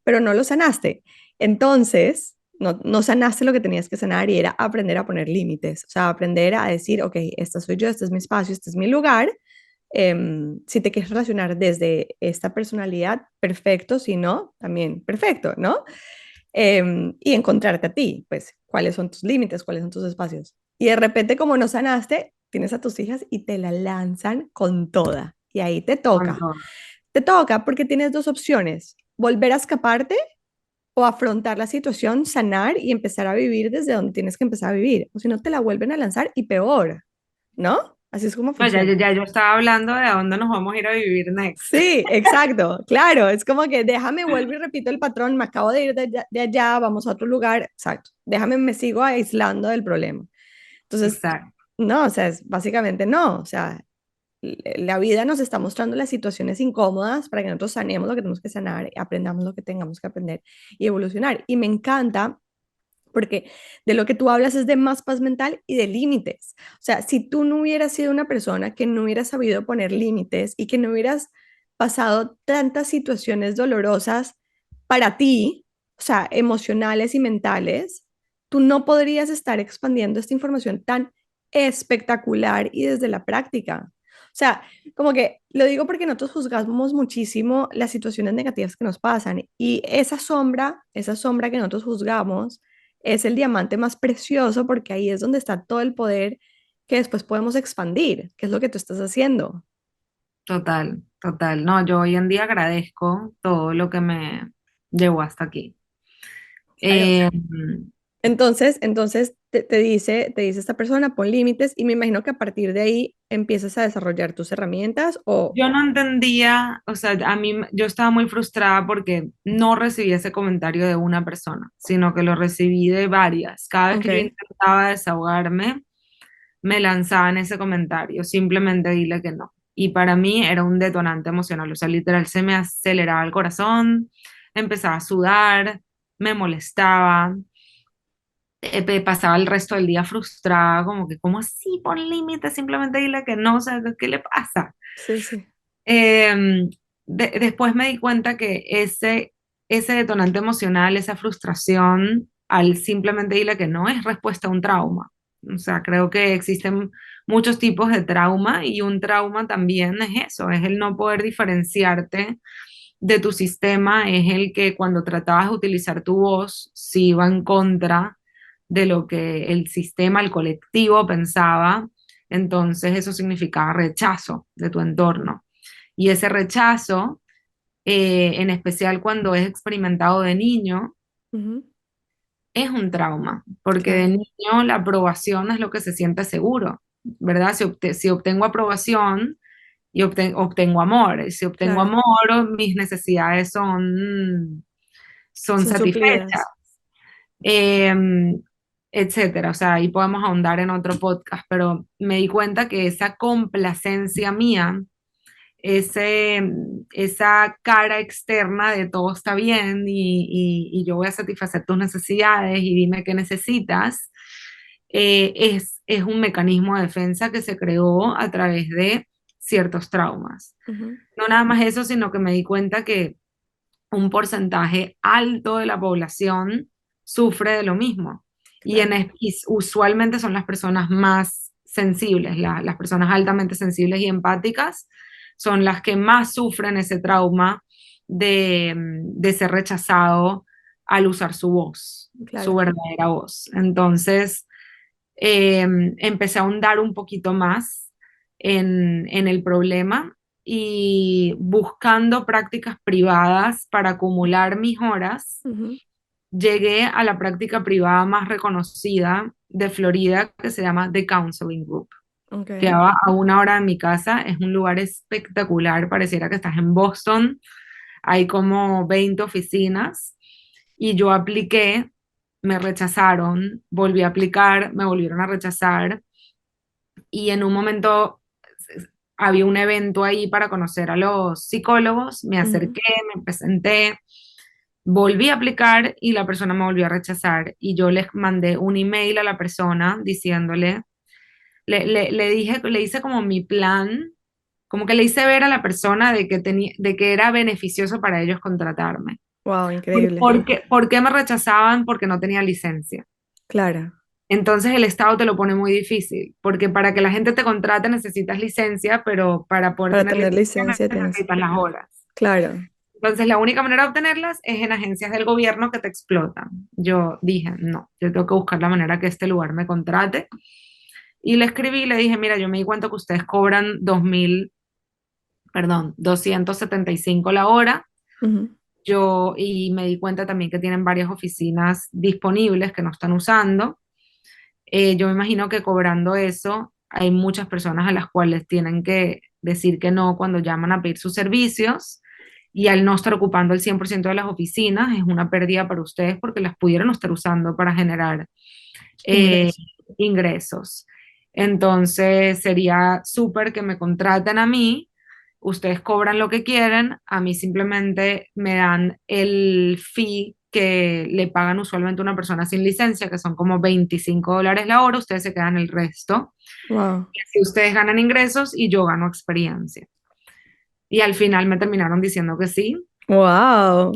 Speaker 1: pero no lo sanaste. Entonces, no sanaste lo que tenías que sanar y era aprender a poner límites, o sea, aprender a decir, ok, esta soy yo, este es mi espacio, este es mi lugar. Si te quieres relacionar desde esta personalidad, perfecto, si no, también perfecto, ¿no? Y encontrarte a ti, pues, cuáles son tus límites, cuáles son tus espacios. Y de repente, como no sanaste, tienes a tus hijas y te la lanzan con toda. Y ahí te
Speaker 2: Con
Speaker 1: toca.
Speaker 2: todo.
Speaker 1: Te toca porque tienes dos opciones, volver a escaparte o afrontar la situación, sanar y empezar a vivir desde donde tienes que empezar a vivir. O si no, te la vuelven a lanzar y peor, ¿no? Así es como
Speaker 2: No,
Speaker 1: funciona.
Speaker 2: ya yo estaba hablando de a dónde nos vamos a ir a vivir next.
Speaker 1: Sí, exacto, claro, es como que déjame, vuelvo y repito el patrón, me acabo de ir de allá, vamos a otro lugar, exacto, déjame, me sigo aislando del problema. Entonces,
Speaker 2: Exacto.
Speaker 1: no, o sea, básicamente no, o sea, la vida nos está mostrando las situaciones incómodas para que nosotros sanemos lo que tenemos que sanar, aprendamos lo que tengamos que aprender y evolucionar. Y me encanta porque de lo que tú hablas es de más paz mental y de límites. O sea, si tú no hubieras sido una persona que no hubiera sabido poner límites y que no hubieras pasado tantas situaciones dolorosas para ti, o sea, emocionales y mentales, tú no podrías estar expandiendo esta información tan espectacular y desde la práctica. O sea, como que lo digo porque nosotros juzgamos muchísimo las situaciones negativas que nos pasan y esa sombra que nosotros juzgamos, es el diamante más precioso porque ahí es donde está todo el poder que después podemos expandir, que es lo que tú estás haciendo.
Speaker 2: Total, total. No, yo hoy en día agradezco todo lo que me llevó hasta aquí.
Speaker 1: Claro.
Speaker 2: Eh,
Speaker 1: Entonces te dice esta persona, pon límites y me imagino que a partir de ahí empiezas a desarrollar tus herramientas o,
Speaker 2: yo no entendía, o sea, yo estaba muy frustrada porque no recibí ese comentario de una persona, sino que lo recibí de varias. Cada vez que yo
Speaker 1: ok,
Speaker 2: intentaba desahogarme, me lanzaban ese comentario, simplemente dile que no. Y para mí era un detonante emocional, o sea, literal se me aceleraba el corazón, empezaba a sudar, me molestaba, pasaba el resto del día frustrada, como que, ¿cómo así? Pon límites, simplemente dile que no, o sea, ¿qué le pasa?
Speaker 1: sí, sí,
Speaker 2: Em, después me di cuenta que ese detonante emocional, esa frustración, al simplemente decirle que no es respuesta a un trauma. O sea, creo que existen muchos tipos de trauma y un trauma también es eso, es el no poder diferenciarte de tu sistema, es el que cuando tratabas de utilizar tu voz, si iba en contra de lo que el sistema, el colectivo pensaba, entonces eso significaba rechazo de tu entorno. Y ese rechazo, en especial cuando es experimentado de niño,
Speaker 1: ujú,
Speaker 2: es un trauma, porque de
Speaker 1: claro,
Speaker 2: niño la aprobación es lo que se siente seguro, ¿verdad? Si obtengo aprobación y obtengo amor, y si obtengo
Speaker 1: claro,
Speaker 2: amor, mis necesidades son
Speaker 1: son
Speaker 2: satisfechas,
Speaker 1: suplidas.
Speaker 2: em, etcétera. O sea, ahí podemos ahondar en otro podcast, pero me di cuenta que esa complacencia mía, ese, esa cara externa de todo está bien y yo voy a satisfacer tus necesidades y dime qué necesitas, es un mecanismo de defensa que se creó a través de ciertos traumas.
Speaker 1: Ujú,
Speaker 2: No nada más eso, sino que me di cuenta que un porcentaje alto de la población sufre de lo mismo.
Speaker 1: Claro.
Speaker 2: Y usualmente son las personas más sensibles, las personas altamente sensibles y empáticas son las que más sufren ese trauma de ser rechazado al usar su voz, su
Speaker 1: Claro.
Speaker 2: verdadera voz. Entonces, empecé a ahondar un poquito más en el problema y buscando prácticas privadas para acumular mis horas,
Speaker 1: Ujú.
Speaker 2: llegué a la práctica privada más reconocida de Florida que se llama The Counseling Group.
Speaker 1: Ok.
Speaker 2: Quedaba a 1 hora de mi casa, es un lugar espectacular, pareciera que estás en Boston, hay como 20 oficinas y yo apliqué, me rechazaron, volví a aplicar, me volvieron a rechazar y en un momento había un evento ahí para conocer a los psicólogos, me
Speaker 1: Ujú.
Speaker 2: acerqué, me presenté, volví a aplicar y la persona me volvió a rechazar y yo les mandé un email a la persona diciéndole, le dije, le hice como mi plan, como que le hice ver a la persona de que era beneficioso para ellos contratarme.
Speaker 1: Wow, increíble.
Speaker 2: ¿Por qué me rechazaban? Porque no tenía licencia.
Speaker 1: Claro.
Speaker 2: Entonces el Estado te lo pone muy difícil, porque para que la gente te contrate necesitas licencia, pero para poder
Speaker 1: Para
Speaker 2: tener
Speaker 1: tener
Speaker 2: licencia
Speaker 1: licencia tienes.
Speaker 2: necesitas las horas.
Speaker 1: Claro.
Speaker 2: Entonces la única manera de obtenerlas es en agencias del gobierno que te explotan. Yo dije, no, yo tengo que buscar la manera que este lugar me contrate. Y le escribí y le dije, mira, yo me di cuenta que ustedes cobran 2.000, perdón, 275 la hora.
Speaker 1: Ujú.
Speaker 2: Y me di cuenta también que tienen varias oficinas disponibles que no están usando. Yo me imagino que cobrando eso hay muchas personas a las cuales tienen que decir que no cuando llaman a pedir sus servicios y al no estar ocupando el 100% de las oficinas es una pérdida para ustedes porque las pudieron estar usando para generar eh,
Speaker 1: Ingreso.
Speaker 2: ingresos. Entonces sería súper que me contraten a mí, ustedes cobran lo que quieren, a mí simplemente me dan el fee que le pagan usualmente a una persona sin licencia, que son como $25 la hora, ustedes se quedan el resto.
Speaker 1: Wow.
Speaker 2: Y así ustedes ganan ingresos y yo gano experiencia. Y al final me terminaron diciendo que sí.
Speaker 1: Wow.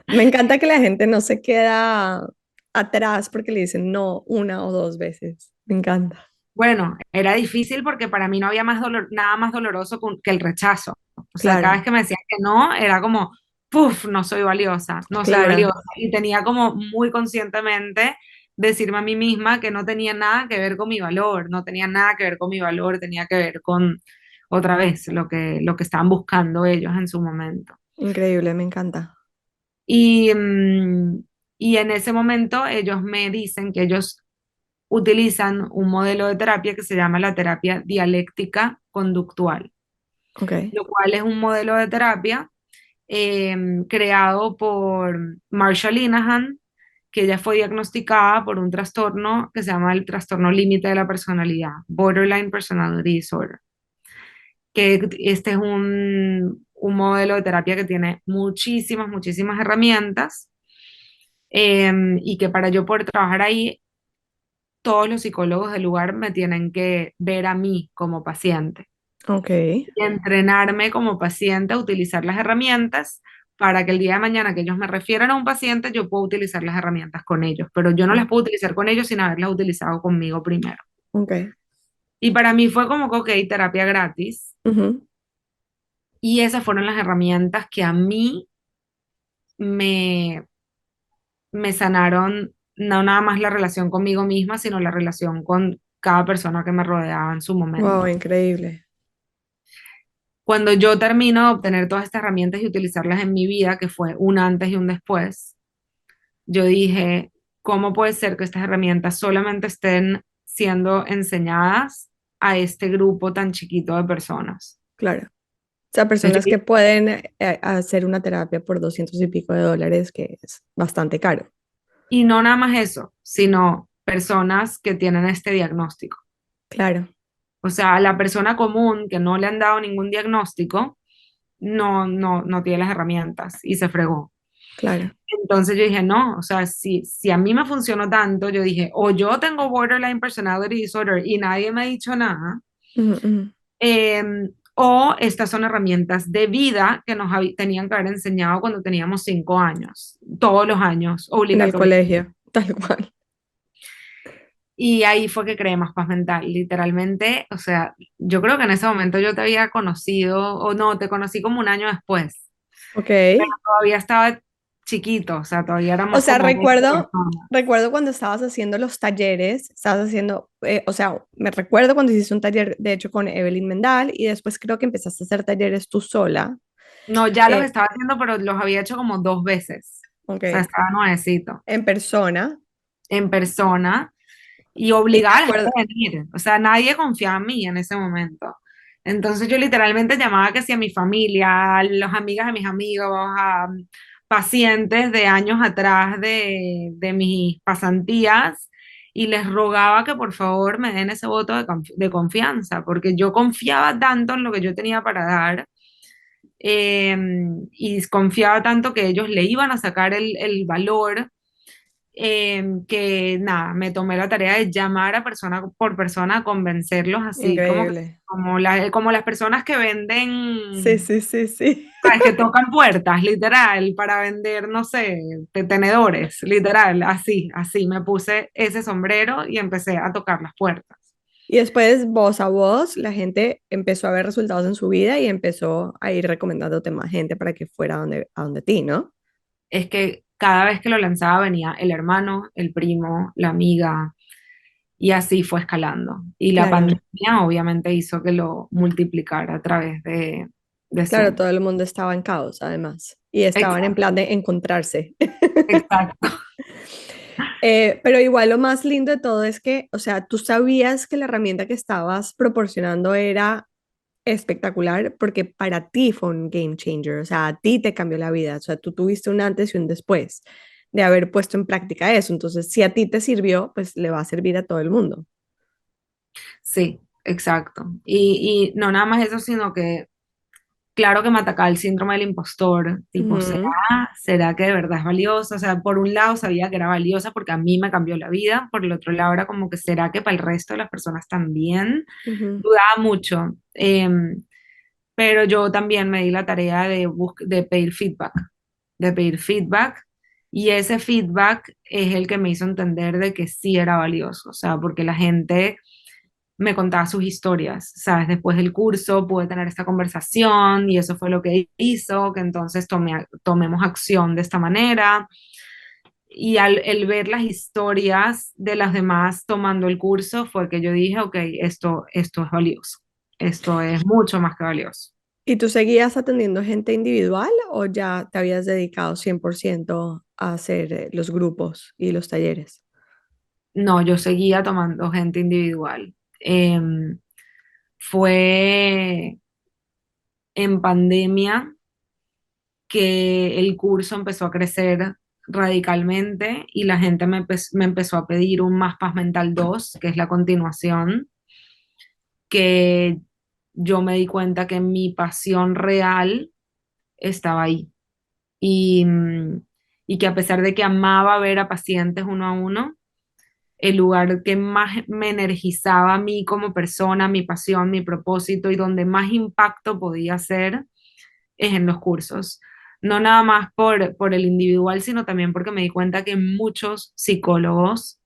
Speaker 1: Me encanta que la gente no se queda atrás porque le dicen no una o dos veces. Me encanta.
Speaker 2: Bueno, era difícil porque para mí no había más dolor, nada más doloroso que el rechazo. O sea, cada
Speaker 1: Claro,
Speaker 2: vez que me decían que no, era como, puff, no soy valiosa, no soy
Speaker 1: claro.
Speaker 2: valiosa. Y tenía como muy conscientemente decirme a mí misma que no tenía nada que ver con mi valor, no tenía nada que ver con mi valor, tenía que ver con otra vez lo que estaban buscando ellos en su momento.
Speaker 1: Increíble, me encanta.
Speaker 2: Y, y en ese momento ellos me dicen que ellos utilizan un modelo de terapia que se llama la terapia dialéctica conductual,
Speaker 1: Ok,
Speaker 2: lo cual es un modelo de terapia creado por Marsha Linehan, que ella fue diagnosticada por un trastorno que se llama el trastorno límite de la personalidad, Borderline Personality Disorder, que este es un modelo de terapia que tiene muchísimas, muchísimas herramientas y que para yo poder trabajar ahí todos los psicólogos del lugar me tienen que ver a mí como paciente
Speaker 1: ok.
Speaker 2: y entrenarme como paciente a utilizar las herramientas para que el día de mañana que ellos me refieran a un paciente, yo pueda utilizar las herramientas con ellos, pero yo no las puedo utilizar con ellos sin haberlas utilizado conmigo primero.
Speaker 1: Ok.
Speaker 2: Y para mí fue como que, ok, terapia gratis.
Speaker 1: Ujú.
Speaker 2: Y esas fueron las herramientas que a mí me, me sanaron, no nada más la relación conmigo misma, sino la relación con cada persona que me rodeaba en su
Speaker 1: Wow,
Speaker 2: momento.
Speaker 1: increíble.
Speaker 2: Cuando yo termino de obtener todas estas herramientas y utilizarlas en mi vida, que fue un antes y un después, yo dije, ¿cómo puede ser que estas herramientas solamente estén siendo enseñadas a este grupo tan chiquito de personas?
Speaker 1: Claro. O sea,
Speaker 2: Entonces,
Speaker 1: personas que pueden hacer una terapia por 200 y pico de dólares, que es bastante caro.
Speaker 2: y no nada más eso, sino personas que tienen este diagnóstico.
Speaker 1: Claro,
Speaker 2: O sea, a la persona común que no le han dado ningún diagnóstico, no tiene las herramientas y se fregó.
Speaker 1: claro.
Speaker 2: Entonces yo dije, no, o sea, si a mí me funcionó tanto, yo dije, o yo tengo borderline personality disorder y nadie me ha dicho nada,
Speaker 1: Ujú, ujú.
Speaker 2: o estas son herramientas de vida que nos tenían que haber enseñado cuando teníamos 5 años, todos los años,
Speaker 1: En el
Speaker 2: obligatorio.
Speaker 1: colegio, tal cual.
Speaker 2: Y ahí fue que creé Más Paz Mental, literalmente, o sea, yo creo que en ese momento yo te había conocido, o no, te conocí como un año después,
Speaker 1: Ok.
Speaker 2: pero todavía estaba chiquito, o sea, todavía
Speaker 1: O
Speaker 2: éramos
Speaker 1: sea,
Speaker 2: como 20
Speaker 1: recuerdo,
Speaker 2: personas.
Speaker 1: recuerdo cuando estabas haciendo los talleres, estabas haciendo, o sea, me recuerdo cuando hiciste un taller, de hecho, con Evelyn Mendal, y después creo que empezaste a hacer talleres tú sola.
Speaker 2: No, ya los
Speaker 1: eh,
Speaker 2: estaba haciendo, pero los había hecho como 2 veces,
Speaker 1: ok,
Speaker 2: o sea, estaba nuevecito,
Speaker 1: en persona.
Speaker 2: en persona, y
Speaker 1: Y me
Speaker 2: obligaba a la gente
Speaker 1: acuerdo,
Speaker 2: a venir, o sea, nadie confiaba en mí en ese momento. Entonces yo literalmente llamaba que si a mi familia, a las amigas de mis amigos, a pacientes de años atrás de mis pasantías y les rogaba que por favor me den ese voto de confianza, porque yo confiaba tanto en lo que yo tenía para dar, eh, y confiaba tanto que ellos le iban a sacar el valor, que nada, me tomé la tarea de llamar a persona por persona, a convencerlos así,
Speaker 1: increíble.
Speaker 2: como las personas que
Speaker 1: Sí,
Speaker 2: venden,
Speaker 1: sí, sí, sí.
Speaker 2: ¿sabes? Que tocan puertas, literal, para vender, no sé, tenedores, literal, así, así. Me puse ese sombrero y empecé a tocar las puertas.
Speaker 1: Y después, voz a voz, la gente empezó a ver resultados en su vida y empezó a ir recomendándote más gente para que fuera a donde ti, ¿no?
Speaker 2: Es que cada vez que lo lanzaba venía el hermano, el primo, la amiga, y así fue escalando. Y la
Speaker 1: Claro,
Speaker 2: pandemia obviamente hizo que lo multiplicara a través de
Speaker 1: claro,
Speaker 2: Zoom.
Speaker 1: todo el mundo estaba en caos, además, y estaban en
Speaker 2: Exacto,
Speaker 1: plan de encontrarse.
Speaker 2: exacto.
Speaker 1: Pero igual lo más lindo de todo es que, o sea, tú sabías que la herramienta que estabas proporcionando era espectacular porque para ti fue un game changer, o sea, a ti te cambió la vida, o sea, tú tuviste un antes y un después de haber puesto en práctica eso, entonces si a ti te sirvió, pues le va a servir a todo el mundo.
Speaker 2: Sí, exacto. Y no nada más eso, sino que claro que me atacaba el síndrome del impostor, tipo,
Speaker 1: Ujú,
Speaker 2: ¿será que de verdad es valiosa? O sea, por un lado sabía que era valiosa porque a mí me cambió la vida, por el otro lado era como que ¿será que para el resto de las personas también?
Speaker 1: ujú,
Speaker 2: Dudaba mucho, pero yo también me di la tarea de de pedir feedback, y ese feedback es el que me hizo entender de que sí era valioso, o sea, porque la gente me contaba sus historias, ¿sabes? Después del curso pude tener esta conversación y eso fue lo que hizo que entonces tomemos acción de esta manera. Y al el ver las historias de las demás tomando el curso fue que yo dije, ok, esto es valioso, esto es mucho más que valioso.
Speaker 1: ¿y tú seguías atendiendo gente individual o ya te habías dedicado 100% a hacer los grupos y los talleres?
Speaker 2: No, yo seguía tomando gente individual. Fue en pandemia que el curso empezó a crecer radicalmente y la gente me empezó a pedir un Más Paz Mental 2, que es la continuación, que yo me di cuenta que mi pasión real estaba ahí. Y, y que a pesar de que amaba ver a pacientes uno a uno, el lugar que más me energizaba a mí como persona, mi pasión, mi propósito y donde más impacto podía hacer es en los cursos. No nada más por el individual, sino también porque me di cuenta que muchos psicólogos,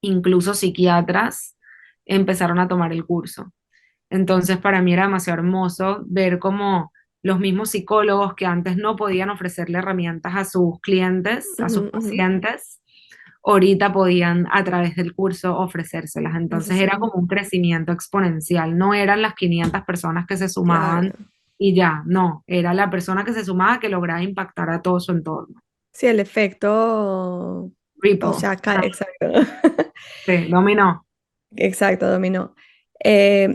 Speaker 2: incluso psiquiatras, empezaron a tomar el curso. Entonces, para mí era demasiado hermoso ver cómo los mismos psicólogos que antes no podían ofrecerle herramientas a sus clientes, a sus
Speaker 1: Ujú, ujú.
Speaker 2: pacientes, ahorita podían a través del curso ofrecérselas.
Speaker 1: Eso
Speaker 2: Entonces
Speaker 1: sí,
Speaker 2: era como un crecimiento exponencial. No eran las 500 personas que se sumaban
Speaker 1: claro.
Speaker 2: y ya, no, era la persona que se sumaba que lograba impactar a todo su entorno.
Speaker 1: Sí, el efecto, o
Speaker 2: Ripple,
Speaker 1: sea, exacto,
Speaker 2: sí, dominó.
Speaker 1: exacto, dominó.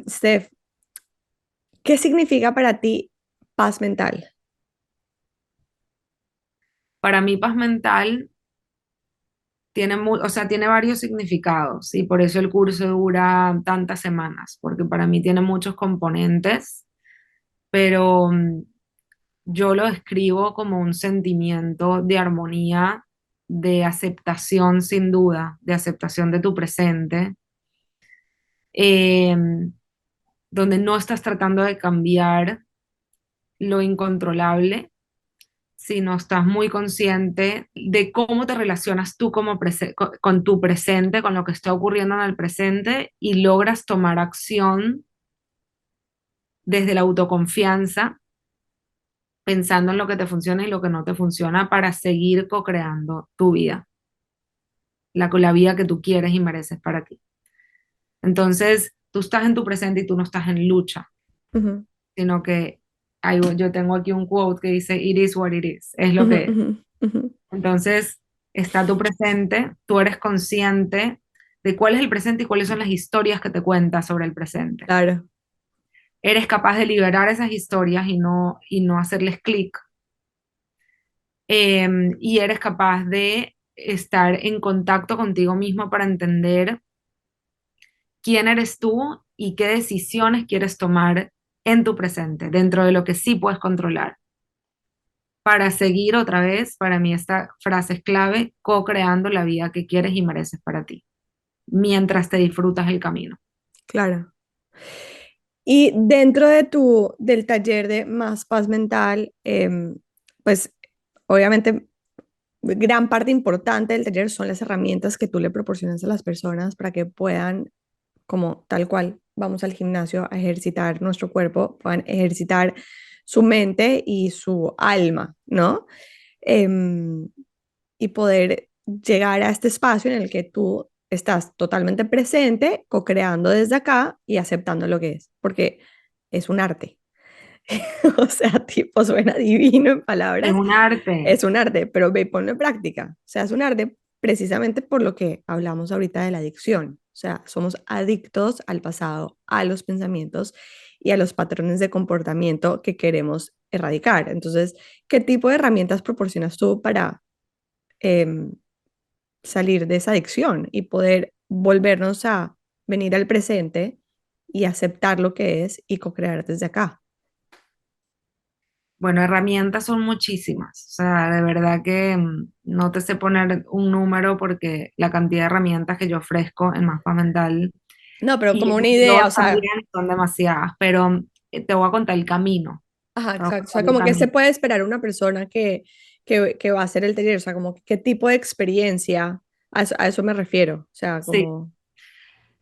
Speaker 1: Steph, ¿qué significa para ti paz mental?
Speaker 2: Para mí, paz mental tiene, o sea, tiene varios significados y por eso el curso dura tantas semanas, porque para mí tiene muchos componentes, pero yo lo describo como un sentimiento de armonía, de aceptación sin duda, de aceptación de tu presente, eh, donde no estás tratando de cambiar lo incontrolable, si no estás muy consciente de cómo te relacionas tú como con tu presente, con lo que está ocurriendo en el presente y logras tomar acción desde la autoconfianza, pensando en lo que te funciona y lo que no te funciona para seguir co-creando tu vida, la vida que tú quieres y mereces para ti. Entonces, tú estás en tu presente y tú no estás en lucha,
Speaker 1: Ujú,
Speaker 2: sino que yo tengo aquí un quote que dice, it is what it is, es lo
Speaker 1: ujú,
Speaker 2: que es.
Speaker 1: ujú, ujú.
Speaker 2: Entonces, está tu presente, tú eres consciente de cuál es el presente y cuáles son las historias que te cuentas sobre el presente.
Speaker 1: Claro.
Speaker 2: Eres capaz de liberar esas historias y no hacerles clic. Y eres capaz de estar en contacto contigo mismo para entender quién eres tú y qué decisiones quieres tomar en tu presente, dentro de lo que sí puedes controlar. Para seguir otra vez, para mí esta frase es clave, co-creando la vida que quieres y mereces para ti, mientras te disfrutas el camino.
Speaker 1: Claro. Y dentro de del taller de Más Paz Mental, pues obviamente gran parte importante del taller son las herramientas que tú le proporcionas a las personas para que puedan, como tal cual, vamos al gimnasio a ejercitar nuestro cuerpo, puedan ejercitar su mente y su alma, ¿no? Em, y poder llegar a este espacio en el que tú estás totalmente presente, co-creando desde acá y aceptando lo que es, porque es un arte. O sea, tipo, suena divino en
Speaker 2: Es
Speaker 1: palabras,
Speaker 2: un arte.
Speaker 1: es un arte, pero ve y ponlo en práctica. O sea, es un arte precisamente por lo que hablamos ahorita de la adicción. O sea, somos adictos al pasado, a los pensamientos y a los patrones de comportamiento que queremos erradicar. Entonces, ¿qué tipo de herramientas proporcionas tú para em, salir de esa adicción y poder volvernos a venir al presente y aceptar lo que es y co-crear desde acá?
Speaker 2: Bueno, herramientas son muchísimas. O sea, de verdad que no te sé poner un número porque la cantidad de herramientas que yo ofrezco en Más Paz Mental
Speaker 1: No, pero
Speaker 2: y
Speaker 1: como
Speaker 2: en
Speaker 1: una idea, o
Speaker 2: yo
Speaker 1: sea,
Speaker 2: también son demasiadas, pero te voy a contar el camino.
Speaker 1: ajá,
Speaker 2: Te voy a
Speaker 1: exacto. O sea,
Speaker 2: contar el
Speaker 1: como que se
Speaker 2: camino.
Speaker 1: puede esperar una persona que va a hacer el taller, o sea, como qué tipo de experiencia, a eso me refiero, o sea,
Speaker 2: Sí,
Speaker 1: como...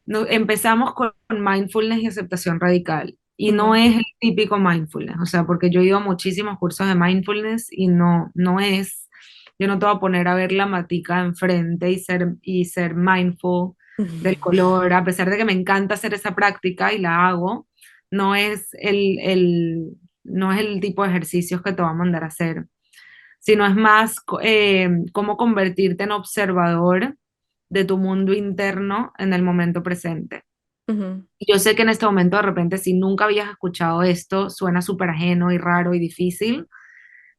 Speaker 2: Empezamos con mindfulness y aceptación radical. Y no
Speaker 1: Ujú,
Speaker 2: es el típico mindfulness, o sea, porque yo he ido a muchísimos cursos de mindfulness y no es, yo no te voy a poner a ver la matica enfrente y ser mindful del
Speaker 1: ujú,
Speaker 2: color, a pesar de que me encanta hacer esa práctica y la hago, no es no es el tipo de ejercicios que te va a mandar a hacer, sino es más cómo convertirte en observador de tu mundo interno en el momento presente.
Speaker 1: ujú,
Speaker 2: Y yo sé que en este momento de repente si nunca habías escuchado esto, suena súper ajeno y raro y difícil,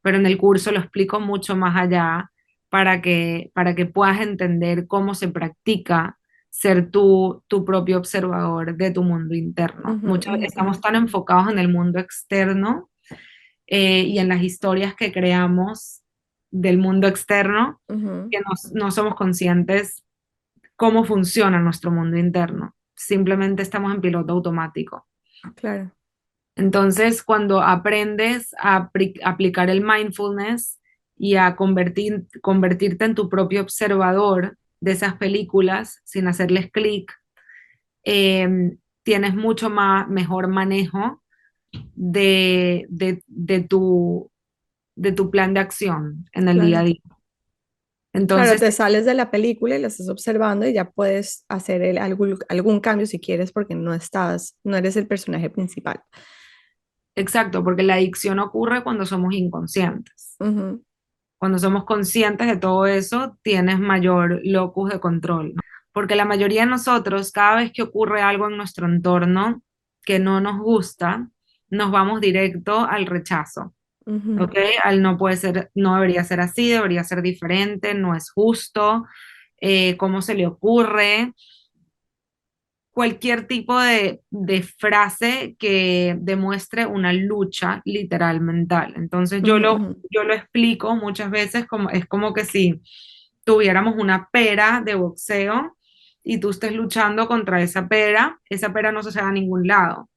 Speaker 2: pero en el curso lo explico mucho más allá para que puedas entender cómo se practica ser tu propio observador de tu mundo interno.
Speaker 1: ujú,
Speaker 2: Muchos
Speaker 1: ujú, ujú,
Speaker 2: estamos tan enfocados en el mundo externo y en las historias que creamos del mundo externo
Speaker 1: ujú,
Speaker 2: que no somos conscientes cómo funciona nuestro mundo interno. Simplemente estamos en piloto automático.
Speaker 1: claro.
Speaker 2: Entonces, cuando aprendes a aplicar el mindfulness y a convertirte en tu propio observador de esas películas sin hacerles clic, tienes mucho más, mejor manejo de tu plan de acción en el día a
Speaker 1: Claro.
Speaker 2: día.
Speaker 1: Claro,
Speaker 2: Entonces,
Speaker 1: te sales de la película y la estás observando y ya puedes hacer algún cambio si quieres porque no eres el personaje principal.
Speaker 2: exacto, porque la adicción ocurre cuando somos inconscientes.
Speaker 1: Ujú,
Speaker 2: Cuando somos conscientes de todo eso, tienes mayor locus de control, ¿no? Porque la mayoría de nosotros, cada vez que ocurre algo en nuestro entorno que no nos gusta, nos vamos directo al rechazo,
Speaker 1: ujú,
Speaker 2: ¿ok? Al no puede ser, no debería ser así, debería ser diferente, no es justo, ¿cómo se le ocurre? Cualquier tipo de frase que demuestre una lucha literal mental. Entonces
Speaker 1: ujú, ujú.
Speaker 2: yo lo explico muchas veces como es como que si tuviéramos una pera de boxeo y tú estés luchando contra esa pera no se va a ningún lado.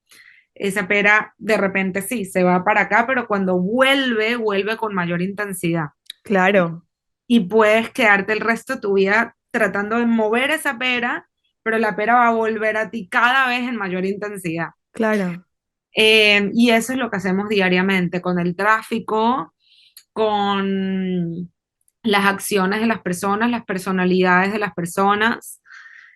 Speaker 2: esa pera de repente sí, se va para acá, pero cuando vuelve, vuelve con mayor intensidad.
Speaker 1: Claro,
Speaker 2: Y puedes quedarte el resto de tu vida tratando de mover esa pera, pero la pera va a volver a ti cada vez en mayor intensidad.
Speaker 1: claro.
Speaker 2: Y eso es lo que hacemos diariamente con el tráfico, con las acciones de las personas, las personalidades de las personas,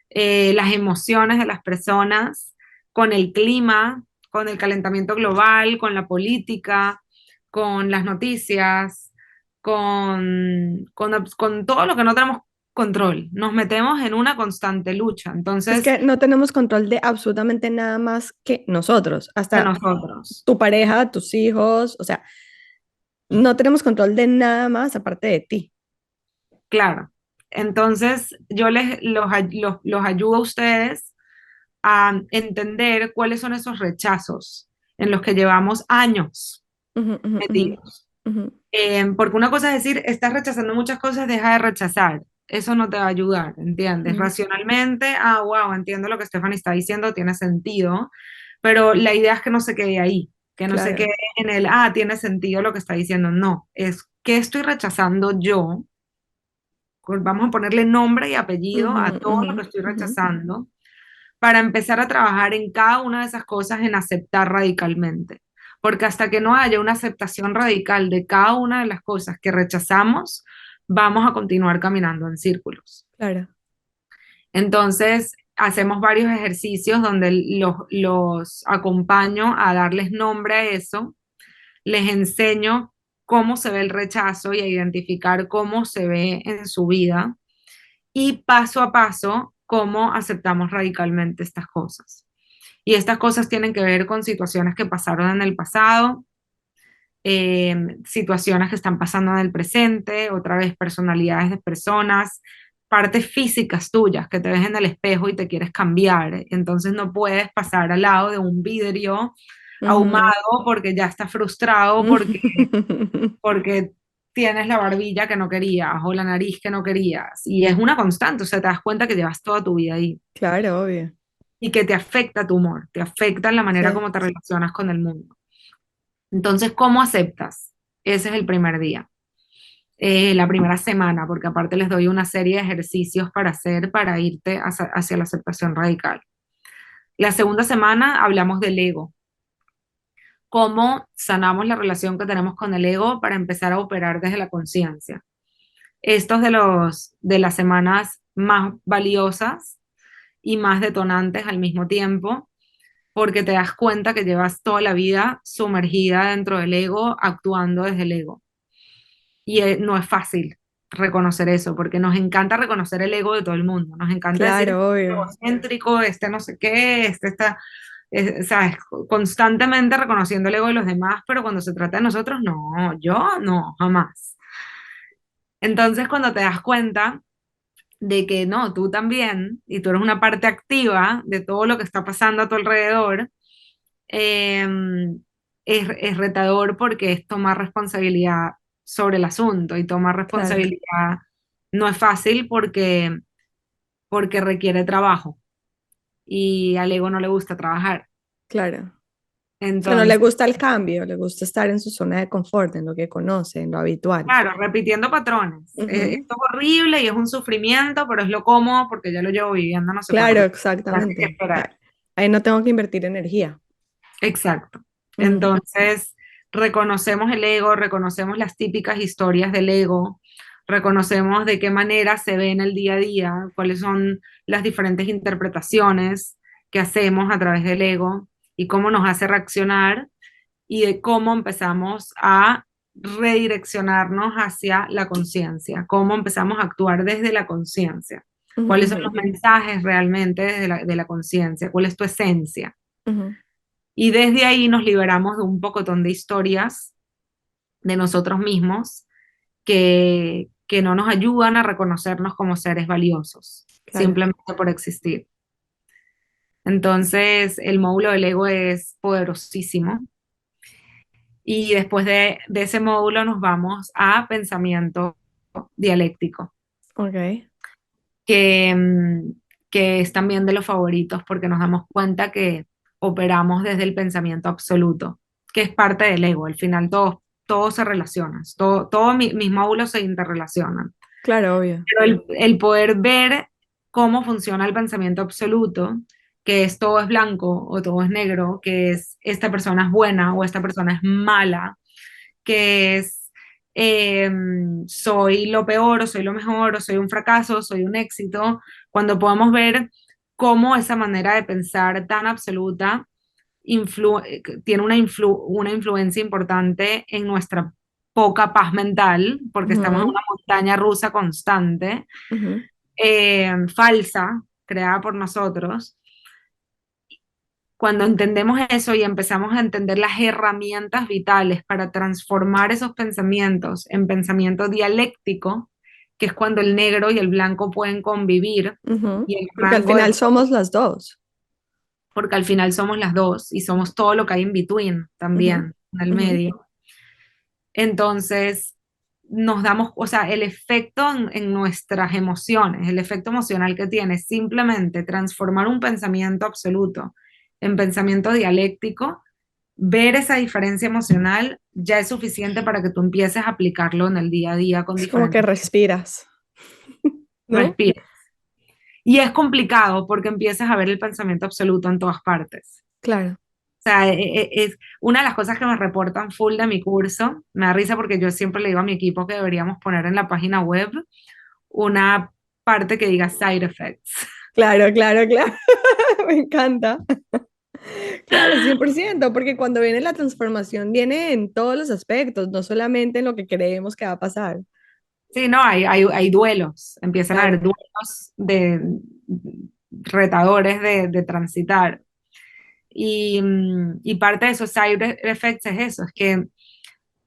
Speaker 2: las emociones de las personas, con el clima, con el calentamiento global, con la política, con las noticias, con todo lo que no tenemos control. Nos metemos en una constante lucha.
Speaker 1: Es
Speaker 2: Entonces,
Speaker 1: que no tenemos control de absolutamente nada más que nosotros,
Speaker 2: de
Speaker 1: hasta
Speaker 2: nosotros,
Speaker 1: tu pareja, tus hijos, o sea, no tenemos control de nada más aparte de ti.
Speaker 2: claro. Entonces, yo los ayudo a ustedes a entender cuáles son esos rechazos en los que llevamos años
Speaker 1: Ujú, ujú, ujú,
Speaker 2: metidos.
Speaker 1: ujú.
Speaker 2: Porque una cosa es decir, estás rechazando muchas cosas, deja de rechazar. Eso no te va a ayudar, ¿entiendes?
Speaker 1: Ujú.
Speaker 2: Racionalmente, wow, entiendo lo que Stephanie está diciendo, tiene sentido, pero la idea es que no se quede ahí, que no se
Speaker 1: Claro.
Speaker 2: quede en el, tiene sentido lo que está diciendo. No, es que estoy rechazando yo. Vamos a ponerle nombre y apellido
Speaker 1: Ujú,
Speaker 2: a todo
Speaker 1: ujú,
Speaker 2: lo que estoy
Speaker 1: ujú,
Speaker 2: rechazando para empezar a trabajar en cada una de esas cosas en aceptar radicalmente. Porque hasta que no haya una aceptación radical de cada una de las cosas que rechazamos, vamos a continuar caminando en círculos.
Speaker 1: claro.
Speaker 2: Entonces, hacemos varios ejercicios donde los acompaño a darles nombre a eso, les enseño cómo se ve el rechazo y a identificar cómo se ve en su vida y paso a paso cómo aceptamos radicalmente estas cosas. Y estas cosas tienen que ver con situaciones que pasaron en el pasado, situaciones que están pasando en el presente, otra vez personalidades de personas, partes físicas tuyas que te ves en el espejo y te quieres cambiar. Entonces no puedes pasar al lado de un vidrio
Speaker 1: Ujú.
Speaker 2: ahumado porque ya está frustrado porque tienes la barbilla que no querías o la nariz que no querías. Y es una constante, o sea, te das cuenta que llevas toda tu vida ahí
Speaker 1: Claro, obvio.
Speaker 2: y que te afecta tu humor, te afecta en la manera
Speaker 1: Sí.
Speaker 2: como te relacionas con el mundo. Entonces, ¿cómo aceptas? Ese es el primer día, la primera semana, porque aparte les doy una serie de ejercicios para hacer para irte hacia la aceptación radical. La segunda semana hablamos del ego, cómo sanamos la relación que tenemos con el ego para empezar a operar desde la conciencia. Estos de las semanas más valiosas y más detonantes al mismo tiempo, porque te das cuenta que llevas toda la vida sumergida dentro del ego, actuando desde el ego. Y no es fácil reconocer eso, porque nos encanta reconocer el ego de todo el mundo, nos encanta decir,
Speaker 1: Claro,
Speaker 2: este
Speaker 1: obvio.
Speaker 2: egocéntrico, este no sé qué, este está, sabes, constantemente reconociendo el ego de los demás, pero cuando se trata de nosotros, no, yo no, jamás. Entonces, cuando te das cuenta de que no, tú también, y tú eres una parte activa de todo lo que está pasando a tu alrededor, eh, es retador porque es tomar responsabilidad sobre el asunto y tomar
Speaker 1: Claro,
Speaker 2: responsabilidad no es fácil porque requiere trabajo y al ego no le gusta trabajar.
Speaker 1: claro. O sea, no le
Speaker 2: Entonces,
Speaker 1: gusta el cambio, le gusta estar en su zona de confort, en lo que conoce, en lo habitual.
Speaker 2: claro, repitiendo patrones.
Speaker 1: Ujú.
Speaker 2: Esto es horrible y es un sufrimiento, pero es lo cómodo porque ya lo llevo viviendo no sé
Speaker 1: Claro,
Speaker 2: cuánto. Así que
Speaker 1: exactamente.
Speaker 2: esperar.
Speaker 1: Ahí no tengo que invertir energía.
Speaker 2: Exacto.
Speaker 1: Ujú.
Speaker 2: Entonces, reconocemos el ego, reconocemos las típicas historias del ego, reconocemos de qué manera se ve en el día a día, cuáles son las diferentes interpretaciones que hacemos a través del ego y cómo nos hace reaccionar y de cómo empezamos a redireccionarnos hacia la conciencia, cómo empezamos a actuar desde la conciencia,
Speaker 1: Ujú,
Speaker 2: cuáles son
Speaker 1: ujú,
Speaker 2: los mensajes realmente desde de la conciencia, cuál es tu esencia.
Speaker 1: ujú.
Speaker 2: Y desde ahí nos liberamos de un pocotón de historias de nosotros mismos que no nos ayudan a reconocernos como seres valiosos,
Speaker 1: Claro.
Speaker 2: simplemente por existir. Entonces, el módulo del ego es poderosísimo. Y después de ese módulo nos vamos a pensamiento dialéctico,
Speaker 1: Ok.
Speaker 2: que, que es también de los favoritos porque nos damos cuenta que operamos desde el pensamiento absoluto, que es parte del ego. Al final todo se relaciona, todos mis módulos se interrelacionan.
Speaker 1: Claro, obvio.
Speaker 2: Pero el poder ver cómo funciona el pensamiento absoluto, que es todo es blanco o todo es negro, que es esta persona es buena o esta persona es mala, que es eh, soy lo peor o soy lo mejor o soy un fracaso, soy un éxito, cuando podamos ver cómo esa manera de pensar tan absoluta tiene una influencia importante en nuestra poca paz mental, porque estamos en
Speaker 1: Ujú,
Speaker 2: una montaña rusa constante,
Speaker 1: ujú.
Speaker 2: falsa, creada por nosotros. Cuando entendemos eso y empezamos a entender las herramientas vitales para transformar esos pensamientos en pensamiento dialéctico, que es cuando el negro y el blanco pueden convivir,
Speaker 1: Ujú.
Speaker 2: y el
Speaker 1: Porque al
Speaker 2: rango de,
Speaker 1: final somos las dos.
Speaker 2: porque al final somos las dos y somos todo lo que hay en between
Speaker 1: Ujú,
Speaker 2: también, en el
Speaker 1: ujú.
Speaker 2: medio. Entonces, nos damos, o sea, el efecto en nuestras emociones, el efecto emocional que tiene simplemente transformar un pensamiento absoluto en pensamiento dialéctico, ver esa diferencia emocional ya es suficiente para que tú empieces a aplicarlo en el día a día con
Speaker 1: Es como que
Speaker 2: diferentes
Speaker 1: respiras, ¿no?
Speaker 2: respiros. Y es complicado porque empiezas a ver el pensamiento absoluto en todas partes.
Speaker 1: Claro.
Speaker 2: O sea, es una de las cosas que me reportan full de mi curso. Me da risa porque yo siempre le digo a mi equipo que deberíamos poner en la página web una parte que diga side effects.
Speaker 1: Claro, claro, claro. Me encanta. Claro, 100%, porque cuando viene la transformación viene en todos los aspectos, no solamente en lo que creemos que va a pasar.
Speaker 2: Sí, no, hay duelos, empiezan a haber
Speaker 1: Claro.
Speaker 2: duelos retadores de transitar. Y parte de esos side effects es eso, es que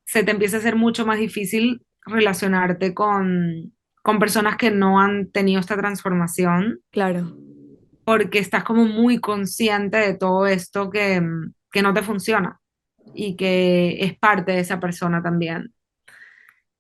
Speaker 2: se te empieza a hacer mucho más difícil relacionarte con personas que no han tenido esta transformación,
Speaker 1: Claro.
Speaker 2: porque estás como muy consciente de todo esto que no te funciona y que es parte de esa persona también.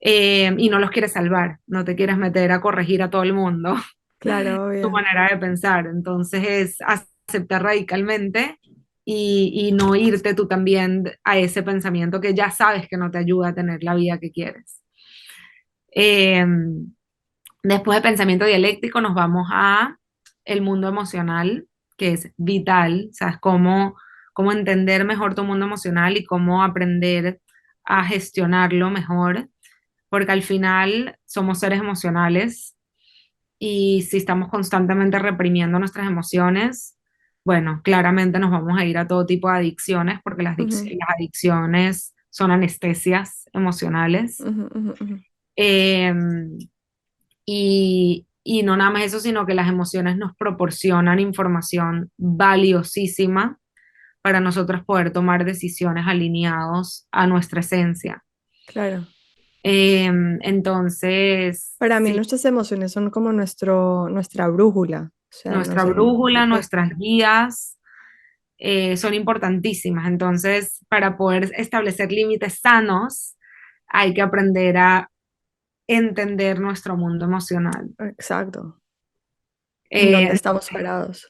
Speaker 2: Y no los quieres salvar, no te quieres meter a corregir a todo el mundo
Speaker 1: Claro,
Speaker 2: tu
Speaker 1: obvio.
Speaker 2: manera de pensar. Entonces es aceptar radicalmente y no irte tú también a ese pensamiento que ya sabes que no te ayuda a tener la vida que quieres. Eh, Después de pensamiento dialéctico nos vamos a el mundo emocional, que es vital, ¿sabes? Cómo entender mejor tu mundo emocional y cómo aprender a gestionarlo mejor, porque al final somos seres emocionales y si estamos constantemente reprimiendo nuestras emociones, bueno, claramente nos vamos a ir a todo tipo de adicciones, porque
Speaker 1: Ujú,
Speaker 2: las adicciones son anestesias emocionales.
Speaker 1: ujú, ujú, ujú.
Speaker 2: Eh, y no nada más eso, sino que las emociones nos proporcionan información valiosísima para nosotros poder tomar decisiones alineados a nuestra esencia.
Speaker 1: Claro.
Speaker 2: Entonces,
Speaker 1: Para mí
Speaker 2: sí,
Speaker 1: nuestras emociones son como nuestra brújula. O sea, no
Speaker 2: nuestra
Speaker 1: sé.
Speaker 2: brújula, nuestras guías son importantísimas. Entonces, para poder establecer límites sanos, hay que aprender a entender nuestro mundo emocional.
Speaker 1: Exacto. ¿En dónde estamos
Speaker 2: Entonces,
Speaker 1: parados?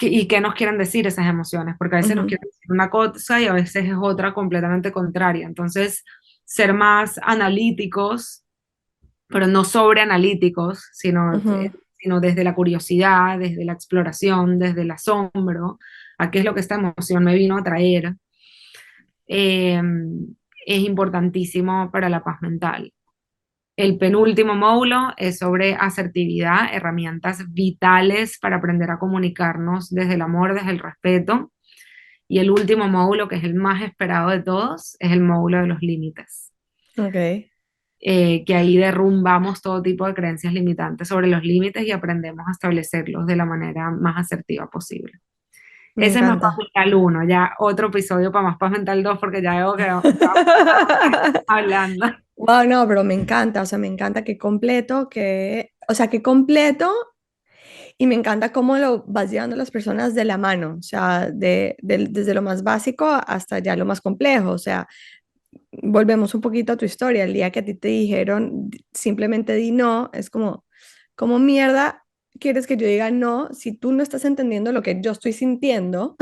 Speaker 2: ¿y qué nos quieren decir esas emociones? Porque a veces nos
Speaker 1: Ujú,
Speaker 2: quieren decir una cosa y a veces es otra completamente contraria. Entonces, ser más analíticos, pero no sobreanalíticos,
Speaker 1: ujú.
Speaker 2: sino desde la curiosidad, desde la exploración, desde el asombro, a qué es lo que esta emoción me vino a traer, eh, es importantísimo para la paz mental. El penúltimo módulo es sobre asertividad, herramientas vitales para aprender a comunicarnos desde el amor, desde el respeto. Y el último módulo, que es el más esperado de todos, es el módulo de los límites,
Speaker 1: Ok.
Speaker 2: que ahí derrumbamos todo tipo de creencias limitantes sobre los límites y aprendemos a establecerlos de la manera más asertiva posible.
Speaker 1: Me
Speaker 2: Ese es más paz
Speaker 1: encanta.
Speaker 2: mental uno, ya otro episodio para más paz mental 2 porque ya veo que vamos hablando.
Speaker 1: Wow, no, pero me encanta, o sea, me encanta que completo, o sea, que completo y me encanta cómo lo vas llevando a las personas de la mano, o sea, desde lo más básico hasta ya lo más complejo, o sea, volvemos un poquito a tu historia, el día que a ti te dijeron simplemente di no, es como, ¿cómo mierda quieres que yo diga no si tú no estás entendiendo lo que yo estoy sintiendo?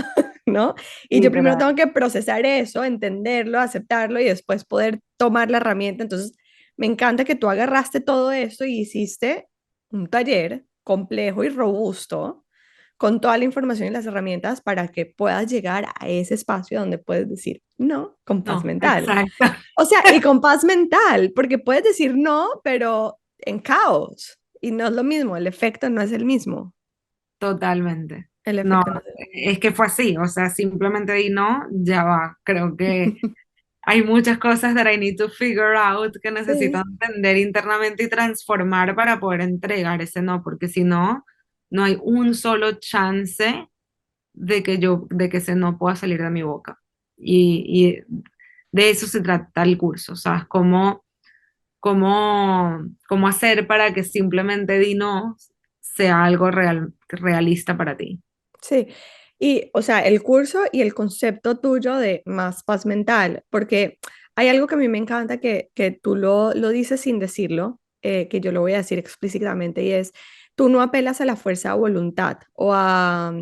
Speaker 1: ¿no? Y yo primero
Speaker 2: literal,
Speaker 1: tengo que procesar eso, entenderlo, aceptarlo y después poder tomar la herramienta. Entonces, me encanta que tú agarraste todo esto y hiciste un taller complejo y robusto con toda la información y las herramientas para que puedas llegar a ese espacio donde puedes decir no con paz
Speaker 2: no,
Speaker 1: mental.
Speaker 2: exacto,
Speaker 1: O sea, y con paz mental, porque puedes decir no, pero en caos. Y no es lo mismo, el efecto no es el mismo.
Speaker 2: totalmente.
Speaker 1: El
Speaker 2: No,
Speaker 1: efecto no es el
Speaker 2: es que fue así, o sea, simplemente di no, ya va, creo que
Speaker 1: mismo.
Speaker 2: hay muchas cosas that I need to figure out que necesito
Speaker 1: Sí,
Speaker 2: entender internamente y transformar para poder entregar ese no, porque si no, no hay un solo chance de que ese no pueda salir de mi boca. Y de eso se trata el curso, ¿sabes? Cómo hacer para que simplemente di no sea algo realista para ti.
Speaker 1: sí. Y, o sea, el curso y el concepto tuyo de más paz mental, porque hay algo que a mí me encanta que tú lo dices sin decirlo, que yo lo voy a decir explícitamente, y es, tú no apelas a la fuerza de voluntad o a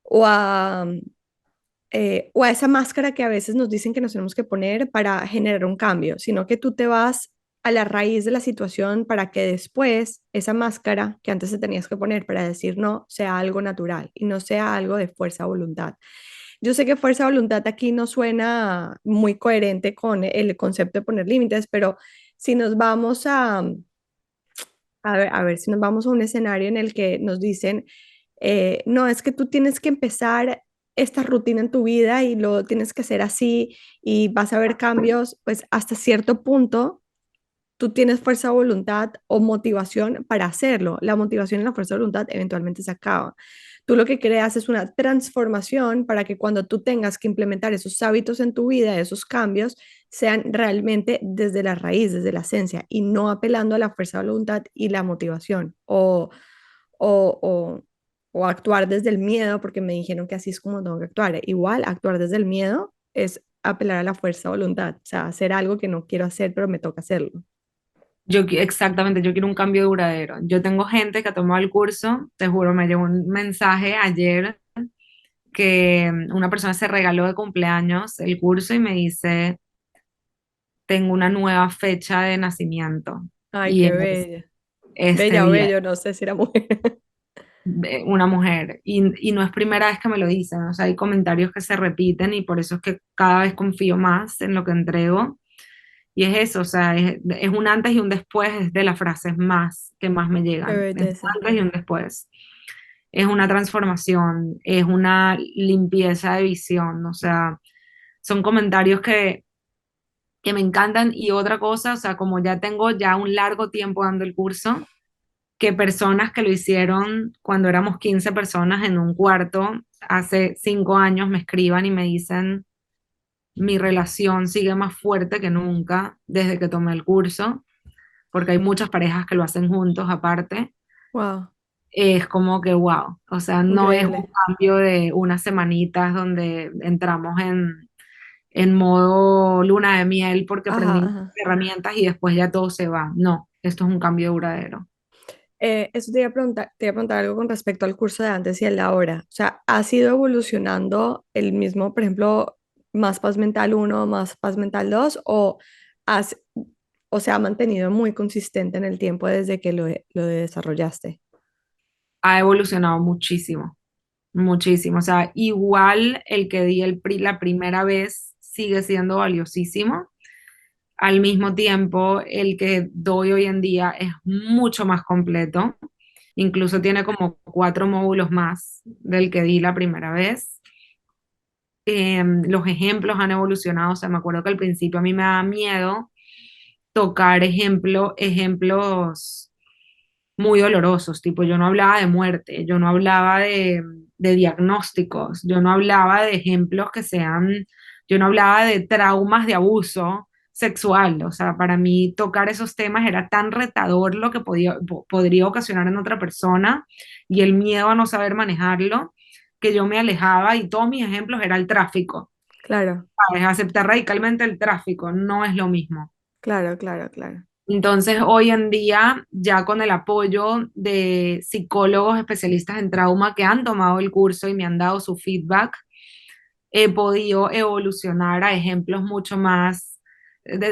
Speaker 1: o a esa máscara que a veces nos dicen que nos tenemos que poner para generar un cambio, sino que tú te vas a la raíz de la situación para que después esa máscara que antes te tenías que poner para decir no sea algo natural y no sea algo de fuerza de voluntad. Yo sé que fuerza de voluntad aquí no suena muy coherente con el concepto de poner límites, pero si nos vamos a ver si nos vamos a un escenario en el que nos dicen, no, es que tú tienes que empezar esta rutina en tu vida y lo tienes que hacer así y vas a ver cambios, pues hasta cierto punto tú tienes fuerza de voluntad o motivación para hacerlo. La motivación y la fuerza de voluntad eventualmente se acaban. Tú lo que creas es una transformación para que cuando tú tengas que implementar esos hábitos en tu vida, esos cambios, sean realmente desde la raíz, desde la esencia y no apelando a la fuerza de voluntad y la motivación o, o, o actuar desde el miedo porque me dijeron que así es como tengo que actuar. Igual, actuar desde el miedo es apelar a la fuerza de voluntad, o sea, hacer algo que no quiero hacer, pero me toca hacerlo.
Speaker 2: Exactamente, yo quiero un cambio duradero. Yo tengo gente que ha tomado el curso, te juro, me llegó un mensaje ayer que una persona se regaló de cumpleaños el curso y me dice, tengo una nueva fecha de nacimiento
Speaker 1: Ay,
Speaker 2: y
Speaker 1: qué
Speaker 2: es
Speaker 1: bella.
Speaker 2: este
Speaker 1: Bella o
Speaker 2: día,
Speaker 1: bello, no sé si era mujer.
Speaker 2: una mujer. Y no es primera vez que me lo dicen, o sea, hay comentarios que se repiten y por eso es que cada vez confío más en lo que entrego. Y es eso, o sea, es un antes y un después de las frases más que más me
Speaker 1: Qué
Speaker 2: llegan. Es un
Speaker 1: belleza.
Speaker 2: antes y un después. Es una transformación, es una limpieza de visión, o sea, son comentarios que me encantan. Y otra cosa, o sea, como ya tengo ya un largo tiempo dando el curso, que personas que lo hicieron cuando éramos 15 personas en un cuarto hace 5 años me escriban y me dicen, mi relación sigue más fuerte que nunca desde que tomé el curso, porque hay muchas parejas que lo hacen juntos aparte.
Speaker 1: Wow,
Speaker 2: Es como que wow, o sea, no es un
Speaker 1: increíble.
Speaker 2: cambio de unas semanitas donde entramos en modo luna de miel porque
Speaker 1: Ajá,
Speaker 2: aprendimos
Speaker 1: ajá.
Speaker 2: herramientas y después ya todo se va. No, esto es un cambio duradero.
Speaker 1: Eso te iba a preguntar algo con respecto al curso de antes y el de ahora. O sea, ¿ha ido evolucionando el mismo, por ejemplo, más paz mental uno más paz mental 2 has, o se ha mantenido muy consistente en el tiempo desde que lo desarrollaste?
Speaker 2: Ha evolucionado muchísimo, muchísimo. O sea, igual el que di la primera vez sigue siendo valiosísimo. Al mismo tiempo, el que doy hoy en día es mucho más completo. Incluso tiene como 4 módulos más del que di la primera vez. Los ejemplos han evolucionado. O sea, me acuerdo que al principio a mí me daba miedo tocar ejemplos muy dolorosos, tipo yo no hablaba de muerte, yo no hablaba de diagnósticos, yo no hablaba de ejemplos que sean, yo no hablaba de traumas de abuso sexual. O sea, para mí tocar esos temas era tan retador lo que podría ocasionar en otra persona y el miedo a no saber manejarlo, que yo me alejaba y todos mis ejemplos era el tráfico.
Speaker 1: Claro,
Speaker 2: ¿Sabes? Aceptar radicalmente el tráfico no es lo mismo.
Speaker 1: claro, claro, claro.
Speaker 2: Entonces, hoy en día, ya con el apoyo de psicólogos especialistas en trauma que han tomado el curso y me han dado su feedback, he podido evolucionar a ejemplos mucho más,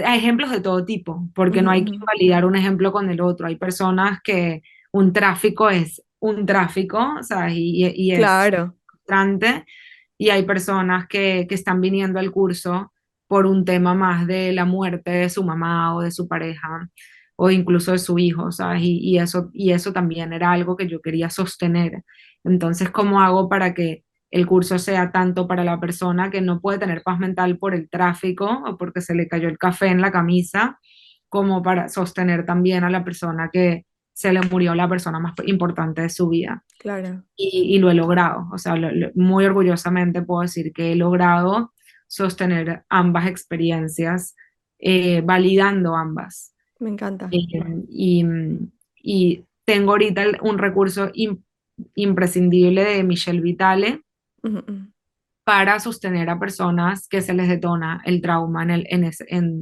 Speaker 2: a ejemplos de todo tipo, porque
Speaker 1: Ujú,
Speaker 2: no hay que
Speaker 1: ujú.
Speaker 2: invalidar un ejemplo con el otro. Hay personas que un tráfico es un tráfico, o sea, y es
Speaker 1: Claro,
Speaker 2: frustrante, y hay personas que están viniendo al curso por un tema más de la muerte de su mamá o de su pareja o incluso de su hijo, ¿sabes? Y eso también era algo que yo quería sostener. Entonces, ¿cómo hago para que el curso sea tanto para la persona que no puede tener paz mental por el tráfico o porque se le cayó el café en la camisa, como para sostener también a la persona que se le murió la persona más importante de su vida?
Speaker 1: claro.
Speaker 2: Y lo he logrado, o sea, muy orgullosamente puedo decir que he logrado sostener ambas experiencias, validando ambas.
Speaker 1: Me encanta.
Speaker 2: Eh, y, y tengo ahorita un recurso imprescindible de Michelle Vitale
Speaker 1: Ujú, ujú.
Speaker 2: para sostener a personas que se les detona el trauma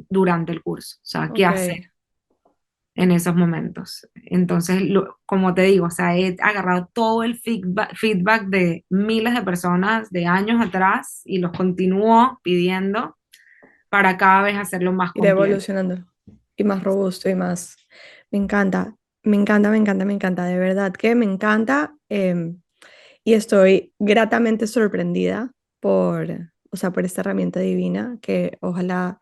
Speaker 2: durante el curso. O sea, ¿qué
Speaker 1: Ok,
Speaker 2: hacer en esos momentos? Entonces, como te digo, o sea, he agarrado todo el feedback de miles de personas de años atrás y los continúo pidiendo para cada vez hacerlo más
Speaker 1: iré
Speaker 2: completo.
Speaker 1: evolucionando y más robusto y más. Me encanta, me encanta, me encanta, me encanta, de verdad que me encanta. Y estoy gratamente sorprendida por, o sea, por esta herramienta divina que ojalá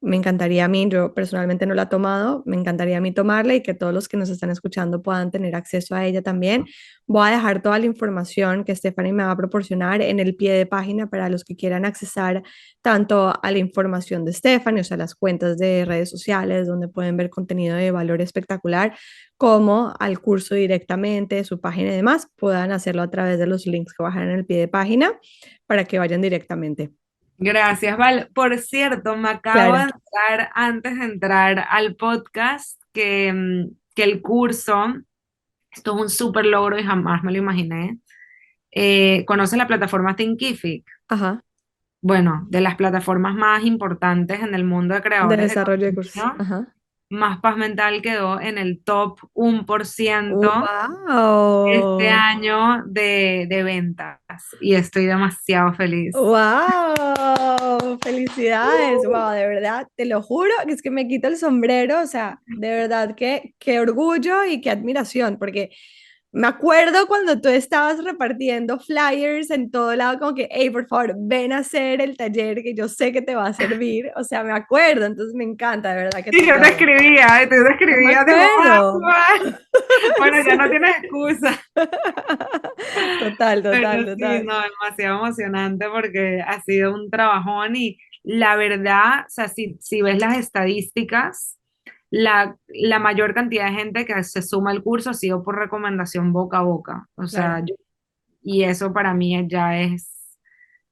Speaker 1: me encantaría a mí, yo personalmente no la he tomado, me encantaría a mí tomarla y que todos los que nos están escuchando puedan tener acceso a ella también. Voy a dejar toda la información que Stephanie me va a proporcionar en el pie de página para los que quieran accesar tanto a la información de Stephanie, o sea, las cuentas de redes sociales donde pueden ver contenido de valor espectacular, como al curso directamente, su página y demás, puedan hacerlo a través de los links que bajan en el pie de página para que vayan directamente.
Speaker 2: Gracias, Val. Por cierto, me acabo de
Speaker 1: Claro.
Speaker 2: entrar antes de entrar al podcast que el curso, esto es un súper logro y jamás me lo imaginé. ¿Conoce la plataforma Thinkific?
Speaker 1: Ajá.
Speaker 2: Bueno, de las plataformas más importantes en el mundo de
Speaker 1: De
Speaker 2: creadores de
Speaker 1: desarrollo de cursos.
Speaker 2: contenido,
Speaker 1: Ajá.
Speaker 2: Más Paz Mental quedó en el top 1% este
Speaker 1: ¡Wow!
Speaker 2: año de ventas y estoy demasiado feliz.
Speaker 1: ¡Wow! ¡Felicidades! ¡Wow! De verdad, te lo juro que es que me quito el sombrero. O sea, de verdad que qué orgullo y qué admiración, porque me acuerdo cuando tú estabas repartiendo flyers en todo lado, como que, hey, por favor, ven a hacer el taller que yo sé que te va a servir. O sea, me acuerdo, entonces me encanta, de verdad que te
Speaker 2: Y yo te
Speaker 1: aplaudo.
Speaker 2: escribía, y tú te
Speaker 1: Yo me
Speaker 2: escribías, tipo,
Speaker 1: acuerdo.
Speaker 2: bueno, ya no
Speaker 1: Sí.
Speaker 2: tienes excusa.
Speaker 1: Total,
Speaker 2: Pero
Speaker 1: total,
Speaker 2: sí,
Speaker 1: total.
Speaker 2: no, demasiado emocionante porque ha sido un trabajón y la verdad, o sea, si ves las estadísticas, la mayor cantidad de gente que se suma al curso ha sido por recomendación boca a boca. O sea,
Speaker 1: Claro,
Speaker 2: y eso para mí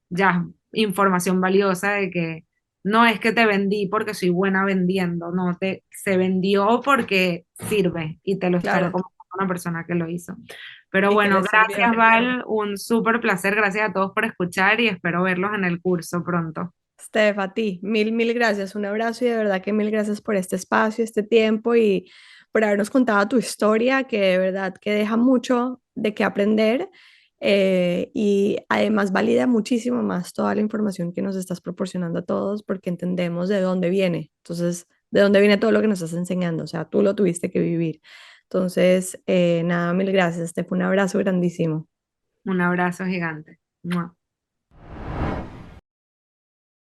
Speaker 2: ya información valiosa de que no es que te vendí porque soy buena vendiendo, no, se vendió porque sirve y te lo está
Speaker 1: claro.
Speaker 2: recomendando una persona que lo hizo. Pero
Speaker 1: Y que
Speaker 2: bueno,
Speaker 1: les
Speaker 2: gracias
Speaker 1: sirvió.
Speaker 2: Val, un súper placer, gracias a todos por escuchar y espero verlos en el curso pronto.
Speaker 1: Steph, a ti, mil, mil gracias. Un abrazo y de verdad que mil gracias por este espacio, este tiempo y por habernos contado tu historia, que de verdad que deja mucho de qué aprender y además valida muchísimo más toda la información que nos estás proporcionando a todos porque entendemos de dónde viene. Entonces, de dónde viene todo lo que nos estás enseñando. O sea, tú lo tuviste que vivir. Entonces, nada, mil gracias, Steph. Un abrazo grandísimo.
Speaker 2: Un abrazo gigante. ¡Mua!